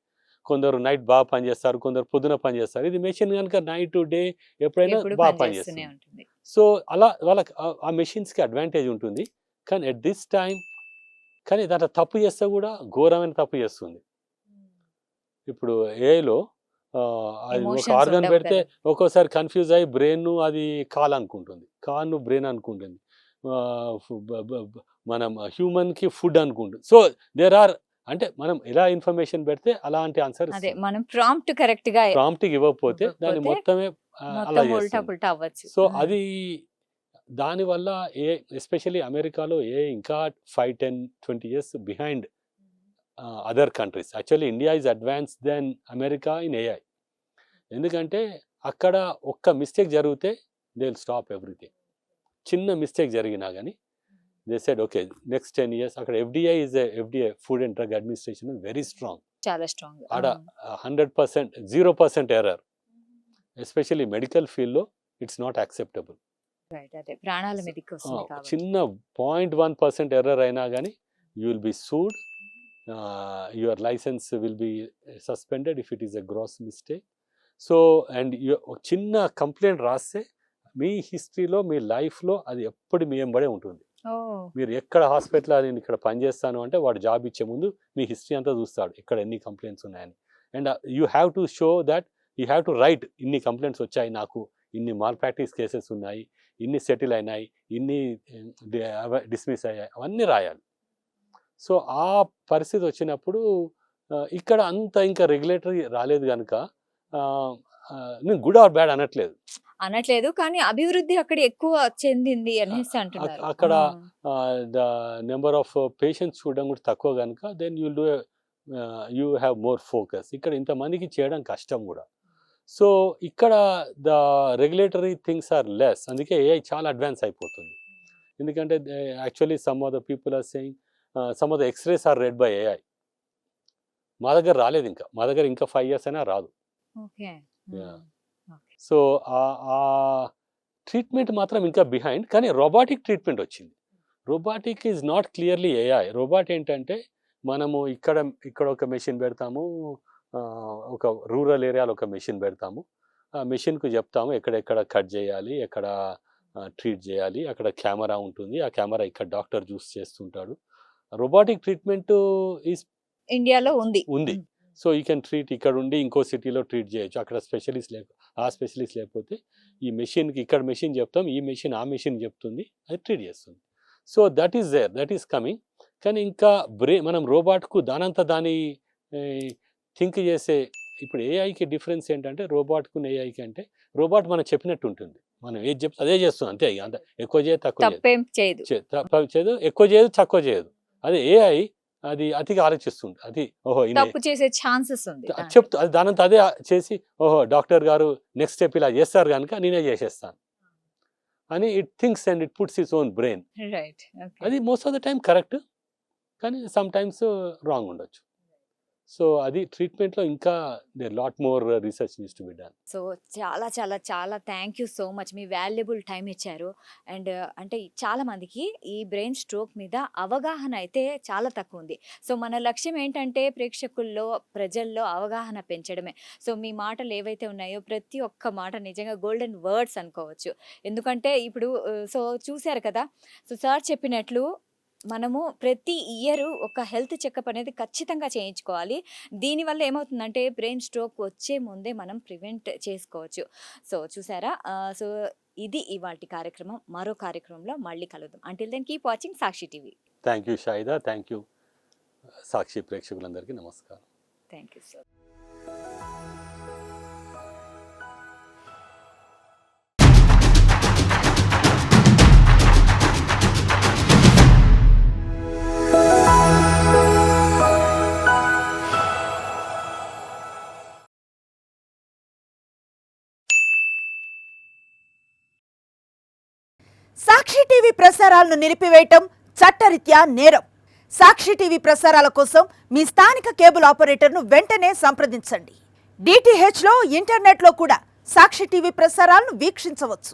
కొందరు నైట్ బాగా పనిచేస్తారు, కొందరు పొద్దున పనిచేస్తారు. ఇది మెషిన్ కనుక నైట్ డే ఎప్పుడైనా బాగా పనిచేస్తుంది. ఉంటుంది. సో అలా వాళ్ళకి ఆ మెషిన్స్కి అడ్వాంటేజ్ ఉంటుంది. కానీ ఎట్ దిస్ టైం, కానీ దాంట్లో తప్పు చేస్తే కూడా ఘోరమైన తప్పు చేస్తుంది. ఇప్పుడు ఏఐలో అది ఒక Emotions ఆర్గన్ ఉండవు పెడితే కదా. ఒక్కోసారి కన్ఫ్యూజ్ అయ్యి బ్రెయిన్ అది కాల్ అనుకుంటుంది, కాల్ను బ్రెయిన్ అనుకుంటుంది, మనం హ్యూమన్కి ఫుడ్ అనుకుంటుంది. సో దేర్ ఆర్, అంటే మనం ఎలా ఇన్ఫర్మేషన్ పెడితే అలాంటి ఆన్సర్ అదే మనం ప్రాంప్ట్ కరెక్ట్ గా ప్రాంప్ట్కి ఇవ్వకపోతే దాన్ని ఇవ్వకపోతే మొత్తమే అలా మొత్తం ఉల్టా చేస్తుంది. పుల్టా అవ్వచ్చు. సో అది దానివల్ల ఎస్పెషల్లీ అమెరికాలో ఇంకా 5-10-20 years behind other countries. Actually India is advance then America in AI. ఎందుకంటే అక్కడ ఒక్క మిస్టేక్ జరిగితే దే విల్ స్టాప్ ఎవ్రీథింగ్. చిన్న మిస్టేక్ జరిగినా కానీ they said okay, next 10 years అక్కడ FDA food and drug administration very strong. చాలా స్ట్రాంగ్. ఆడ 100%, 0% ఎర్రర్. ఎస్పెషల్లీ మెడికల్ ఫీల్డ్లో ఇట్స్ నాట్ యాక్సెప్టబుల్. రైట్, అదే ప్రాణాల మీదకి వస్తుంది కాబట్టి. చిన్న 0.1% ఎర్రర్ అయినా కానీ you will be sued, your licence will be suspended if it is a gross mistake. So and చిన్న కంప్లైంట్ రాస్తే మీ హిస్టరీలో, మీ లైఫ్లో అది ఎప్పుడు మీ వెంబడే ఉంటుంది. మీరు ఎక్కడ హాస్పిటల్ నేను ఇక్కడ పనిచేస్తాను అంటే వాడు జాబ్ ఇచ్చే ముందు మీ హిస్టరీ అంతా చూస్తాడు, ఇక్కడ ఎన్ని కంప్లైంట్స్ ఉన్నాయని. And you have to show that, you have to right, ఇన్ని కంప్లైంట్స్ వచ్చాయి నాకు, ఇన్ని మాల్ ప్రాక్టీస్ కేసెస్ ఉన్నాయి, ఇన్ని సెటిల్ అయినాయి, ఇన్ని డిస్మిస్ అయ్యాయి, అవన్నీ రాయాలి. సో ఆ పరిస్థితి వచ్చినప్పుడు ఇక్కడ అంత ఇంకా రెగ్యులేటరీ రాలేదు కనుక, నేను గుడ్ ఆర్ బ్యాడ్ అనట్లేదు, కానీ అభివృద్ధి అక్కడ ఎక్కువ చెందింది అనేసి అంటున్నారు. అక్కడ ద నెంబర్ ఆఫ్ పేషెంట్స్ చూడడం కూడా తక్కువ కనుక then you have more focus. ఇక్కడ ఇంతమందికి చేయడం కష్టం కూడా. సో ఇక్కడ the regulatory things are less, అందుకే ఏఐ చాలా అడ్వాన్స్ అయిపోతుంది. ఎందుకంటే actually some of the people are saying some of the x-rays are read by AI. మా దగ్గర రాలేదు, మా దగ్గర ఇంకా 5 years అయినా రాదు. సో ఆ ట్రీట్మెంట్ మాత్రం ఇంకా బిహైండ్, కానీ రోబాటిక్ ట్రీట్మెంట్ వచ్చింది. Robotic is not clearly AI. Robot ఏంటంటే మనము ఇక్కడ ఒక మెషిన్ పెడతాము, ఒక రూరల్ ఏరియాలో ఒక మెషిన్ పెడతాము, ఆ మెషిన్కు చెప్తాము ఎక్కడెక్కడ కట్ చేయాలి, ఎక్కడ ట్రీట్ చేయాలి, అక్కడ కెమెరా ఉంటుంది, ఆ కెమెరా ఇక్కడ డాక్టర్ చూస్ చేస్తుంటాడు. రోబాటిక్ ట్రీట్మెంట్ ఈజ్ ఇండియాలో ఉంది. సో యూ కెన్ ట్రీట్ ఇక్కడ ఉండి ఇంకో సిటీలో ట్రీట్ చేయొచ్చు. అక్కడ ఆ స్పెషలిస్ట్ లేకపోతే ఈ మెషిన్కి ఇక్కడ మెషిన్ చెప్తాం, ఈ మెషిన్ ఆ మెషిన్ చెప్తుంది, అది ట్రీట్ చేస్తుంది. So that is coming. కానీ ఇంకా మనం రోబాట్కు దాని థింక్ చేసే, ఇప్పుడు ఏఐకి డిఫరెన్స్ ఏంటంటే రోబాట్కు ఏఐకి అంటే, రోబాట్ మనం చెప్పినట్టు ఉంటుంది, మనం ఏది చెప్తే అదే చేస్తుంది, అంతే. అంత ఎక్కువ చేయదు, తక్కువ చేయదు, ఎక్కువ చేయదు, తక్కువ చేయదు. అదే ఏఐ అది అతిగా ఆలోచిస్తుంది, అది తప్పు చేసే ఛాన్సెస్ ఉంది చెప్తా, అది దానంతా అదే చేసి డాక్టర్ గారు నెక్స్ట్ స్టెప్ ఇలా చేస్తారు కనుక నేనే చేసేస్తాను అని it thinks and it puts its own brain. అది most of the time correct, కానీ సమ్ టైమ్స్ రాంగ్ ఉండొచ్చు. సో అది ట్రీట్మెంట్లో ఇంకా there lot more research needs to be done. So చాలా చాలా చాలా థ్యాంక్ యూ సో మచ్, మీ వాల్యుబుల్ టైం ఇచ్చారు. అండ్ అంటే చాలా మందికి ఈ బ్రెయిన్ స్ట్రోక్ మీద అవగాహన అయితే చాలా తక్కువ ఉంది. సో మన లక్ష్యం ఏంటంటే ప్రజల్లో అవగాహన పెంచడమే. సో మీ మాటలు ఏవైతే ఉన్నాయో ప్రతి ఒక్క మాట నిజంగా గోల్డెన్ వర్డ్స్ అనుకోవచ్చు. ఎందుకంటే ఇప్పుడు సో చూశారు కదా, సో సార్ చెప్పినట్లు మనము ప్రతి ఇయర్ ఒక హెల్త్ చెకప్ అనేది ఖచ్చితంగా చేయించుకోవాలి. దీనివల్ల ఏమవుతుందంటే బ్రెయిన్ స్ట్రోక్ వచ్చే ముందే మనం ప్రివెంట్ చేసుకోవచ్చు. సో చూసారా? సో ఇది ఇవాల్టి కార్యక్రమం. మరో కార్యక్రమంలో మళ్ళీ కలుద్దాం. Until then keep watching Sakshi TV. Thank you Shahida, thank you Sakshi ప్రేక్షకులందరికీ నమస్కారం. Thank you sir. Sakshi TV ప్రసారాలను నిలిపివేయటం చట్టరీత్యా నేరం. సాక్షి టీవీ ప్రసారాల కోసం మీ స్థానిక కేబుల్ ఆపరేటర్ను వెంటనే సంప్రదించండి. DTHలో ఇంటర్నెట్లో కూడా సాక్షి టీవీ ప్రసారాలను వీక్షించవచ్చు.